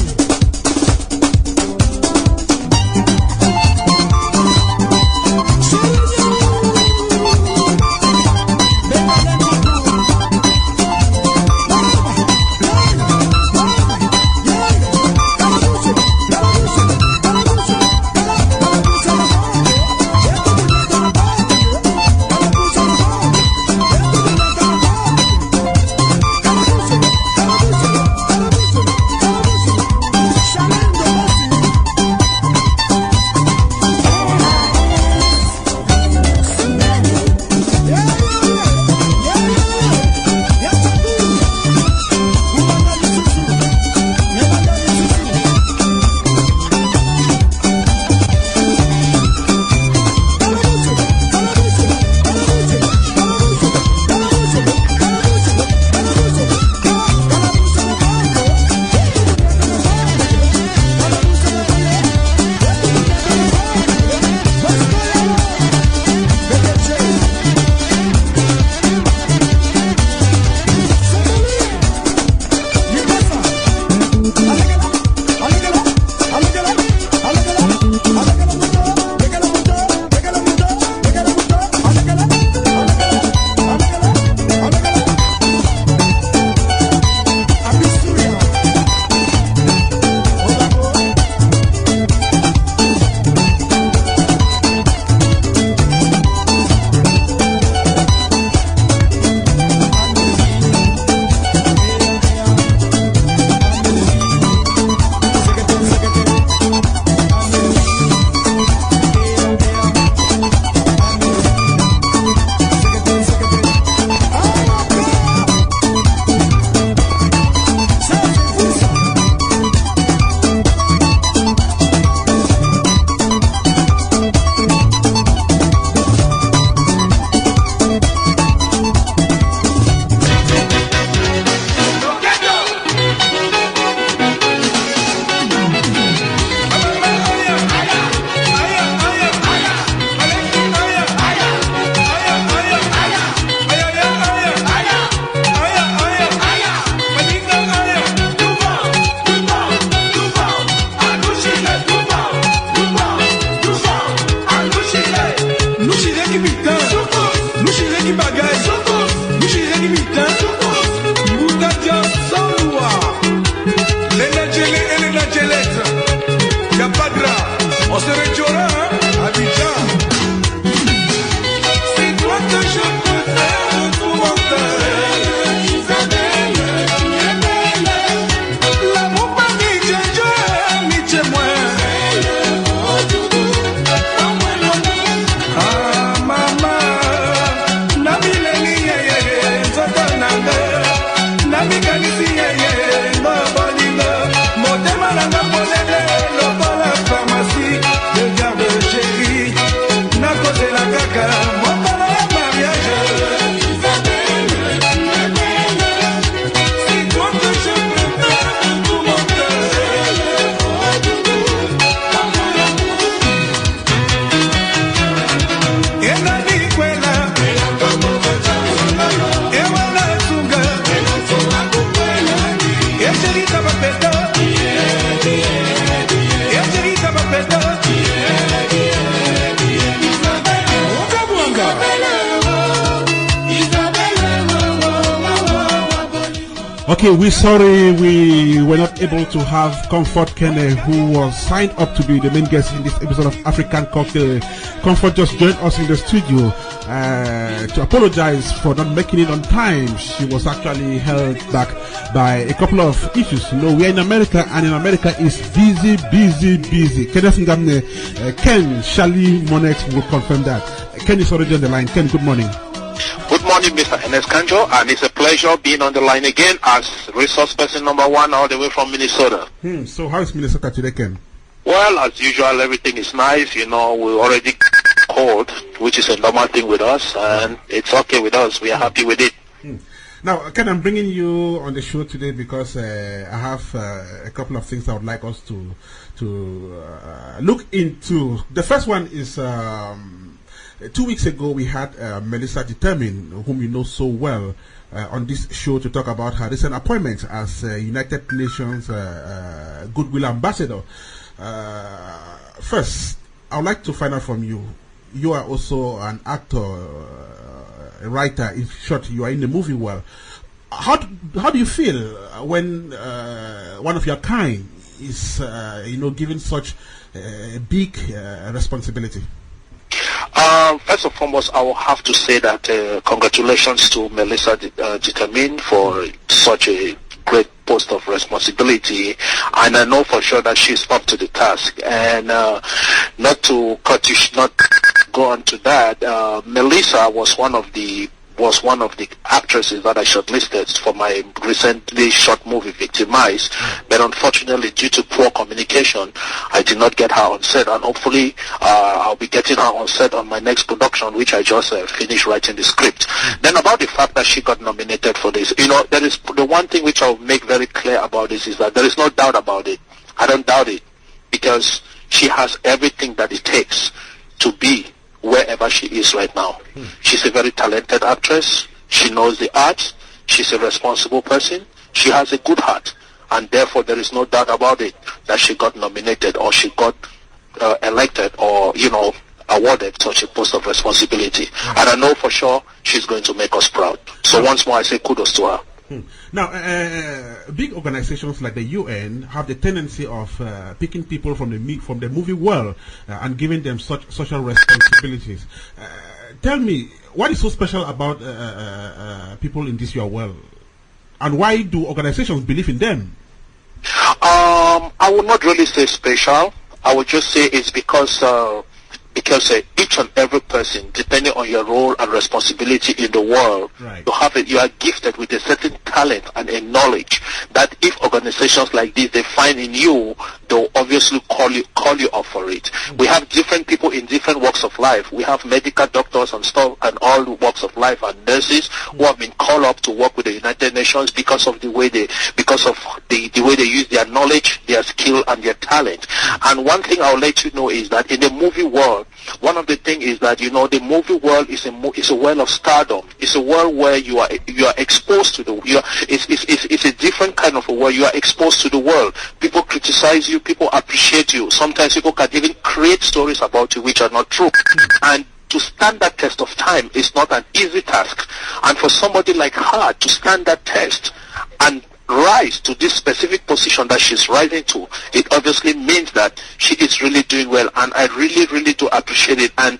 Okay, we're sorry we were not able to have Comfort Kene, who was signed up to be the main guest in this episode of African Cocktail. Comfort just joined us in the studio to apologize for not making it on time. She was actually held back by a couple of issues. You know, we're in America, and in America is busy. Kenneth Ngamne, Ken, Shally, Monette will confirm that. Ken is already on the line. Ken, good morning. Good morning, Mr. Ernest Kanjo, and it's a pleasure being on the line again as resource person number one all the way from Minnesota. So how is Minnesota today, Ken? Well, as usual, everything is nice. You know, we already cold, which is a normal thing with us, and it's okay with us. We are happy with it. Now, Ken, I'm bringing you on the show today because I have a couple of things I would like us to look into. The first one is 2 weeks ago, we had Melissa Determine, whom you know so well, on this show to talk about her recent appointment as United Nations Goodwill Ambassador. First, I would like to find out from you. You are also an actor, a writer. In short, you are in the movie world. How do you feel when one of your kind is, given such a big responsibility? First and foremost, I will have to say that congratulations to Melissa Determine for such a great post of responsibility, and I know for sure that she's up to the task. And not to go on to that, Melissa was one of the actresses that I shortlisted for my recently shot movie Victimized, but unfortunately due to poor communication I did not get her on set, and hopefully I'll be getting her on set on my next production, which I just finished writing the script. Then about the fact that she got nominated for this, there is the one thing which I'll make very clear about this is that there is no doubt about it. I don't doubt it, because she has everything that it takes to be wherever she is right now. She's a very talented actress. She knows the art. She's a responsible person. She has a good heart, and therefore there is no doubt about it that she got nominated or she got elected or awarded such a post of responsibility. And I know for sure she's going to make us proud. So once more I say kudos to her. Now, big organizations like the UN have the tendency of picking people from the movie world and giving them such social responsibilities. Tell me, what is so special about people in this your world, and why do organizations believe in them? I would not really say special. I would just say it's because each and every person, depending on your role and responsibility in the world, you are gifted with a certain talent and a knowledge that if organizations like this they find in you, they'll obviously call you up for it. We have different people in different walks of life. We have medical doctors and stuff, and all walks of life, and nurses who have been called up to work with the United Nations because of the way they use their knowledge, their skill, and their talent. And one thing I'll let you know is that in the movie world, one of the things is that the movie world is a world of stardom. It's a world where you are exposed to it's a different kind of a world. You are exposed to the world. People criticize you. People appreciate you. Sometimes people can even create stories about you which are not true. And to stand that test of time is not an easy task. And for somebody like her to stand that test and rise to this specific position that she's rising to, it obviously means that she is really doing well, and I really, really do appreciate it. And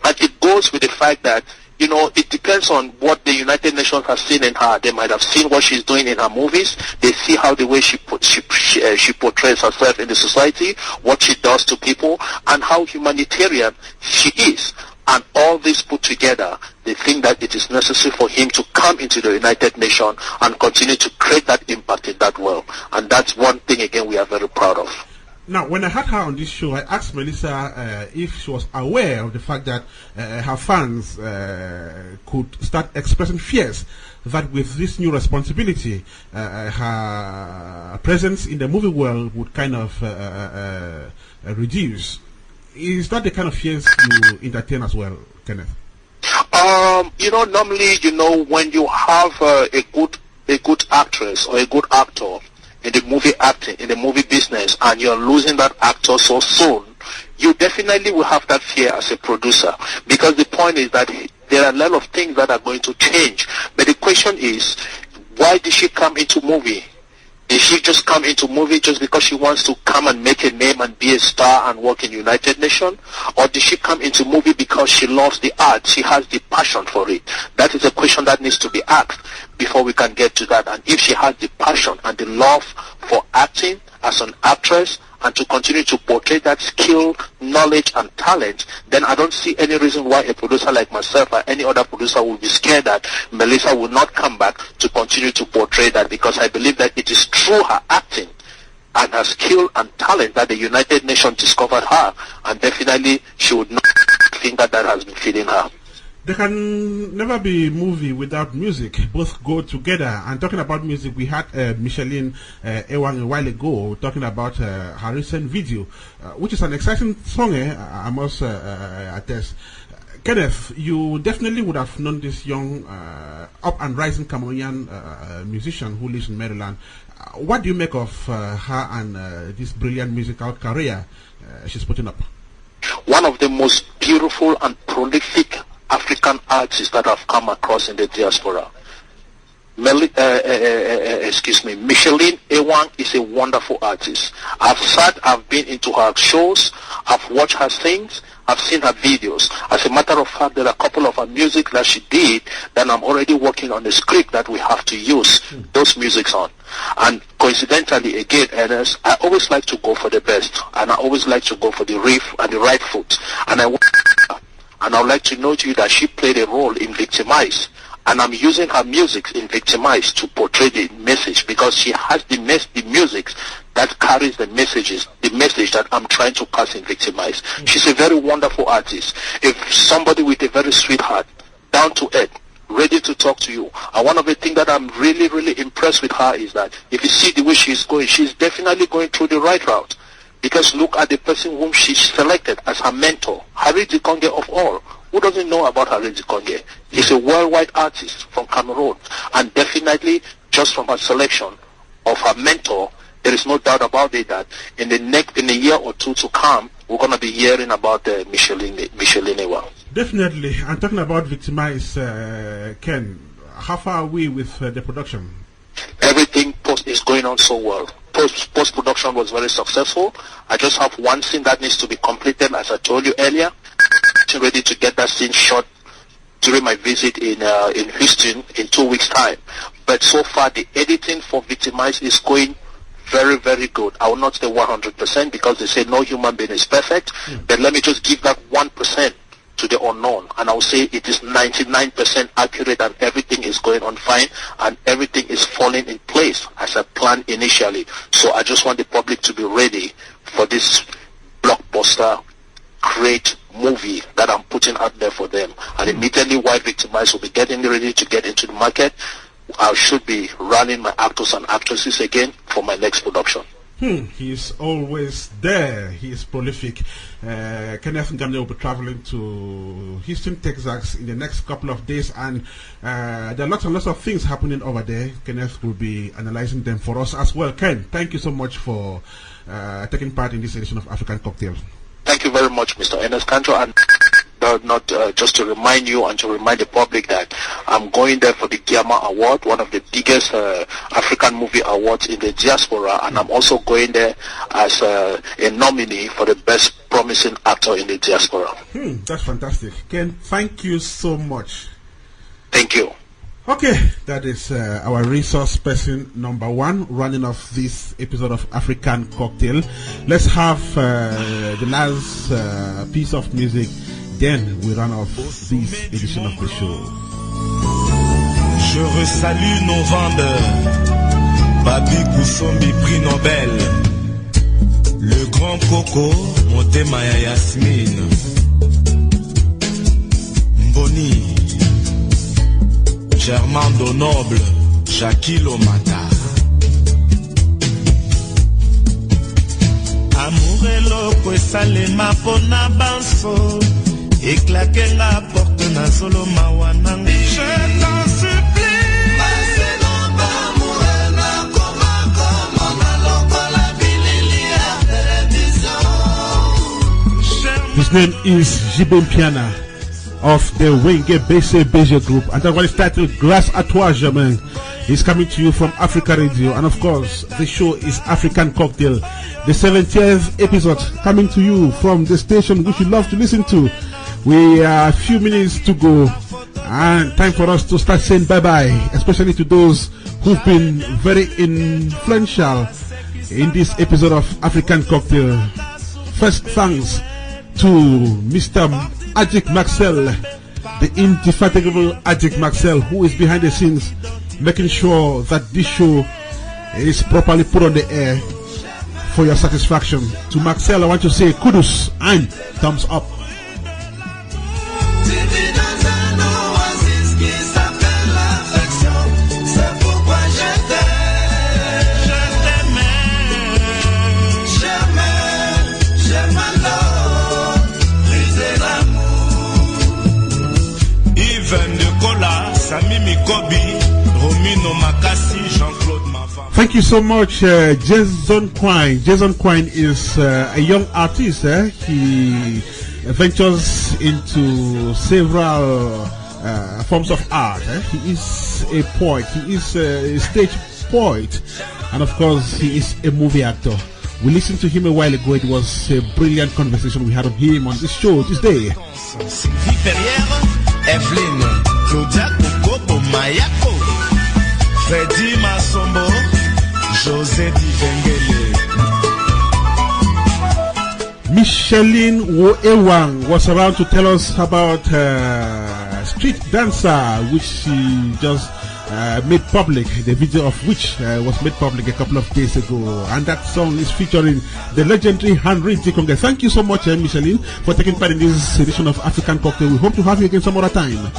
it goes with the fact that it depends on what the United Nations has seen in her. They might have seen what she's doing in her movies. They see how the way she portrays herself in the society, what she does to people, and how humanitarian she is. And all this put together, they think that it is necessary for him to come into the United Nations and continue to create that impact in that world. And that's one thing, again, we are very proud of. Now, when I had her on this show, I asked Melissa if she was aware of the fact that her fans could start expressing fears that with this new responsibility, her presence in the movie world would kind of reduce. Is that the kind of fears you entertain as well, Kenneth? Normally, when you have a good actress or a good actor in the movie acting, in the movie business, and you're losing that actor so soon, you definitely will have that fear as a producer, because the point is that there are a lot of things that are going to change. But the question is, why did she come into movie? Did she just come into movie just because she wants to come and make a name and be a star and work in United Nations? Or did she come into movie because she loves the art, she has the passion for it? That is a question that needs to be asked before we can get to that. And if she has the passion and the love for acting as an actress, and to continue to portray that skill, knowledge, and talent, then I don't see any reason why a producer like myself or any other producer would be scared that Melissa will not come back to continue to portray that, because I believe that it is through her acting and her skill and talent that the United Nations discovered her, and definitely she would not think that has been feeding her. There can never be a movie without music. Both go together. And talking about music, we had Micheline Ewang a while ago talking about her recent video, which is an exciting song, I must attest. Kenneth, you definitely would have known this young, up and rising Cameroonian musician who lives in Maryland. What do you make of her and this brilliant musical career she's putting up? One of the most beautiful and prolific African artists that I've come across in the diaspora. Micheline Ewang is a wonderful artist. I've been into her shows, I've watched her sing, I've seen her videos. As a matter of fact, there are a couple of her music that she did that I'm already working on the script that we have to use those musics on. And coincidentally, again, Ernest, I always like to go for the best, and I always like to go for the riff and the right foot. And I would like to note to you that she played a role in Victimize. And I'm using her music in Victimize to portray the message, because she has the music that carries the message that I'm trying to pass in Victimize. She's a very wonderful artist. If somebody with a very sweet heart, down to earth, ready to talk to you. And one of the things that I'm really, really impressed with her is that if you see the way she's going, she's definitely going through the right route. Because look at the person whom she selected as her mentor, Harry Zikonge of all. Who doesn't know about Harry Zikonge? He's a worldwide artist from Cameroon. And definitely, just from her selection of her mentor, there is no doubt about it that in a year or two to come, we're going to be hearing about Micheline Ewang. Definitely. I'm talking about Victimize, Ken. How far are we with the production? Everything is going on so well. Post-production was very successful. I just have one scene that needs to be completed, as I told you earlier. I'm ready to get that scene shot during my visit in Houston in 2 weeks' time. But so far, the editing for Victimize is going very, very good. I will not say 100% because they say no human being is perfect. But let me just give that 1% to the unknown, and I'll say it is 99% accurate, and everything is going on fine, and everything is falling in place as I planned initially. So I just want the public to be ready for this blockbuster, great movie that I'm putting out there for them. And immediately while Victimize will be getting ready to get into the market, I should be running my actors and actresses again for my next production. He's always there. He is prolific. Kenneth Ngamne will be traveling to Houston, Texas in the next couple of days, and there are lots and lots of things happening over there. Kenneth will be analyzing them for us as well. Ken, thank you so much for taking part in this edition of African Cocktail. Thank you very much, Mr. Ernest Kanjo, and not just to remind you and to remind the public that I'm going there for the Giama Award, one of the biggest African movie awards in the diaspora, and I'm also going there as a nominee for the best promising actor in the diaspora. That's fantastic. Ken, thank you so much. Thank you. Okay, that is our resource person number one running off this episode of African Cocktail. Let's have the last piece of music, then we run off this edition of the show. Je resalue nos vendeurs, Babi Kousombi prix Nobel, le grand Coco, Motemaya Yasmine, Mboni, Germando Noble, Jackie Lomata. Amourelo kwesalema pona banso, éclaquer la porte na solo mawanang. Je t'en supplie, his name is Jibin Piana of the Wenge Bese Beja Group, and that one is titled Grâce à toi, Germain. He's coming to you from Afrikkaradio, and of course, the show is African Cocktail, the 70th episode, coming to you from the station which you love to listen to. We are a few minutes to go, and time for us to start saying bye-bye, especially to those who've been very influential in this episode of African Cocktail. First, thanks to Mr. Ajik Maxwell, the indefatigable Ajik Maxwell, who is behind the scenes making sure that this show is properly put on the air for your satisfaction. To Maxwell, I want to say kudos and thumbs up. you so much, Jason Nkwain. Jason Nkwain is a young artist. He ventures into several forms of art. He is a poet. He is a stage poet. And of course, he is a movie actor. We listened to him a while ago. It was a brilliant conversation we had of him on this show this day. Evelyn, Claudia Coco, Mayako, Freddy Masombo, José Divengele. Micheline Ewang was around to tell us about Street Dancer, which she just made public, the video of which was made public a couple of days ago, and that song is featuring the legendary Henry Dikonge. Thank you so much, Micheline, for taking part in this edition of African Cocktail. We hope to have you again some other time.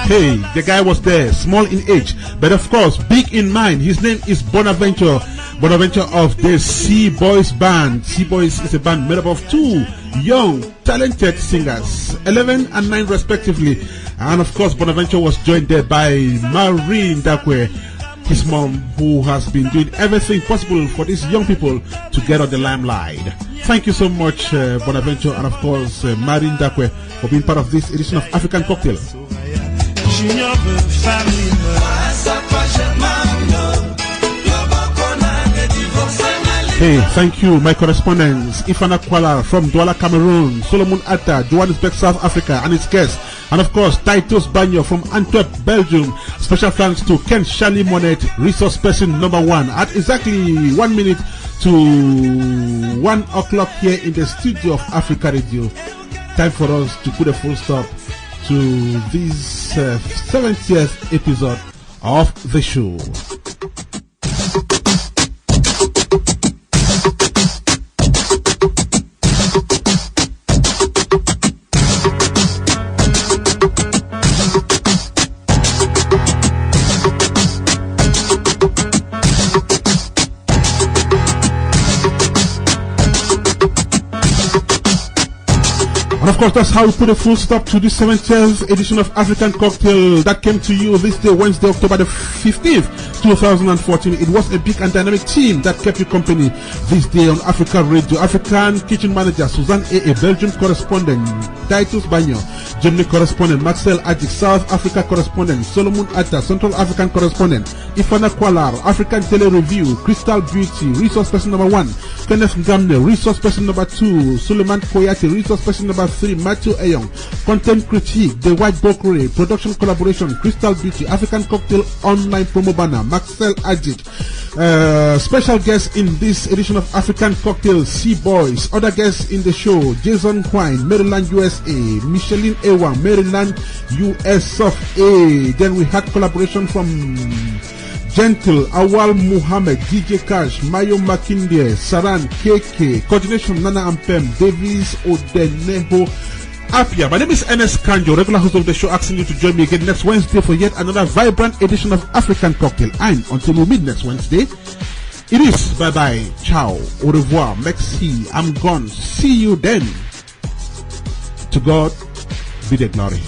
Hey, the guy was there, small in age, but of course, big in mind. His name is Bonaventure. Bonaventure of the C-Boyz band. C-Boyz is a band made up of two young, talented singers, 11 and 9 respectively. And of course, Bonaventure was joined there by Ndaqwe, his mom, who has been doing everything possible for these young people to get on the limelight. Thank you so much, Bonaventure, and of course, Ndaqwe, for being part of this edition of African Cocktail. Hey, thank you, my correspondents, Ifaana Qualar from Douala, Cameroon, Solomon Atah, Johannesburg, South Africa, and its guests, and of course, Titus Banyoh from Antwerp, Belgium. Special thanks to Ken Shally Monette, resource person number 1, at exactly 1 minute to 1 o'clock here in the studio of Afrikkaradio. Time for us to put a full stop to this 70th episode of the show. And of course, that's how we put a full stop to the 70th edition of African Cocktail that came to you this day, Wednesday, October the 15th, 2014. It was a big and dynamic team that kept you company this day on Afrikkaradio. African kitchen manager Suzanne A. Belgium correspondent Titus Banyoh, Germany correspondent Marcel Ajik, South Africa correspondent Solomon Atah, Central African correspondent Ifaana Qualar, African Tele Review, Crystal Beauty, resource person number 1, Kenneth Ngamne, resource person number 2, Suleiman Koyate, resource person number 3, Matthew Ewang, content critique, The White Bokre, production collaboration, Crystal Beauty, African Cocktail online promo banner, Marcel Ajik. Special guest in this edition of African Cocktail, C-Boyz. Other guests in the show, Jason Nkwain, Maryland, USA, Micheline Ewang, Maryland, US of A. Then we had collaboration from Gentle, Awal Muhammad, DJ Cash, Mayo Makinde, Saran, KK, coordination Nana Ampem, Davis Odeneho, Apia. My name is Ernest Kanjo, regular host of the show, asking you to join me again next Wednesday for yet another vibrant edition of African Cocktail. And until we meet next Wednesday, it is bye-bye, ciao, au revoir, merci, I'm gone, see you then. To God be the glory.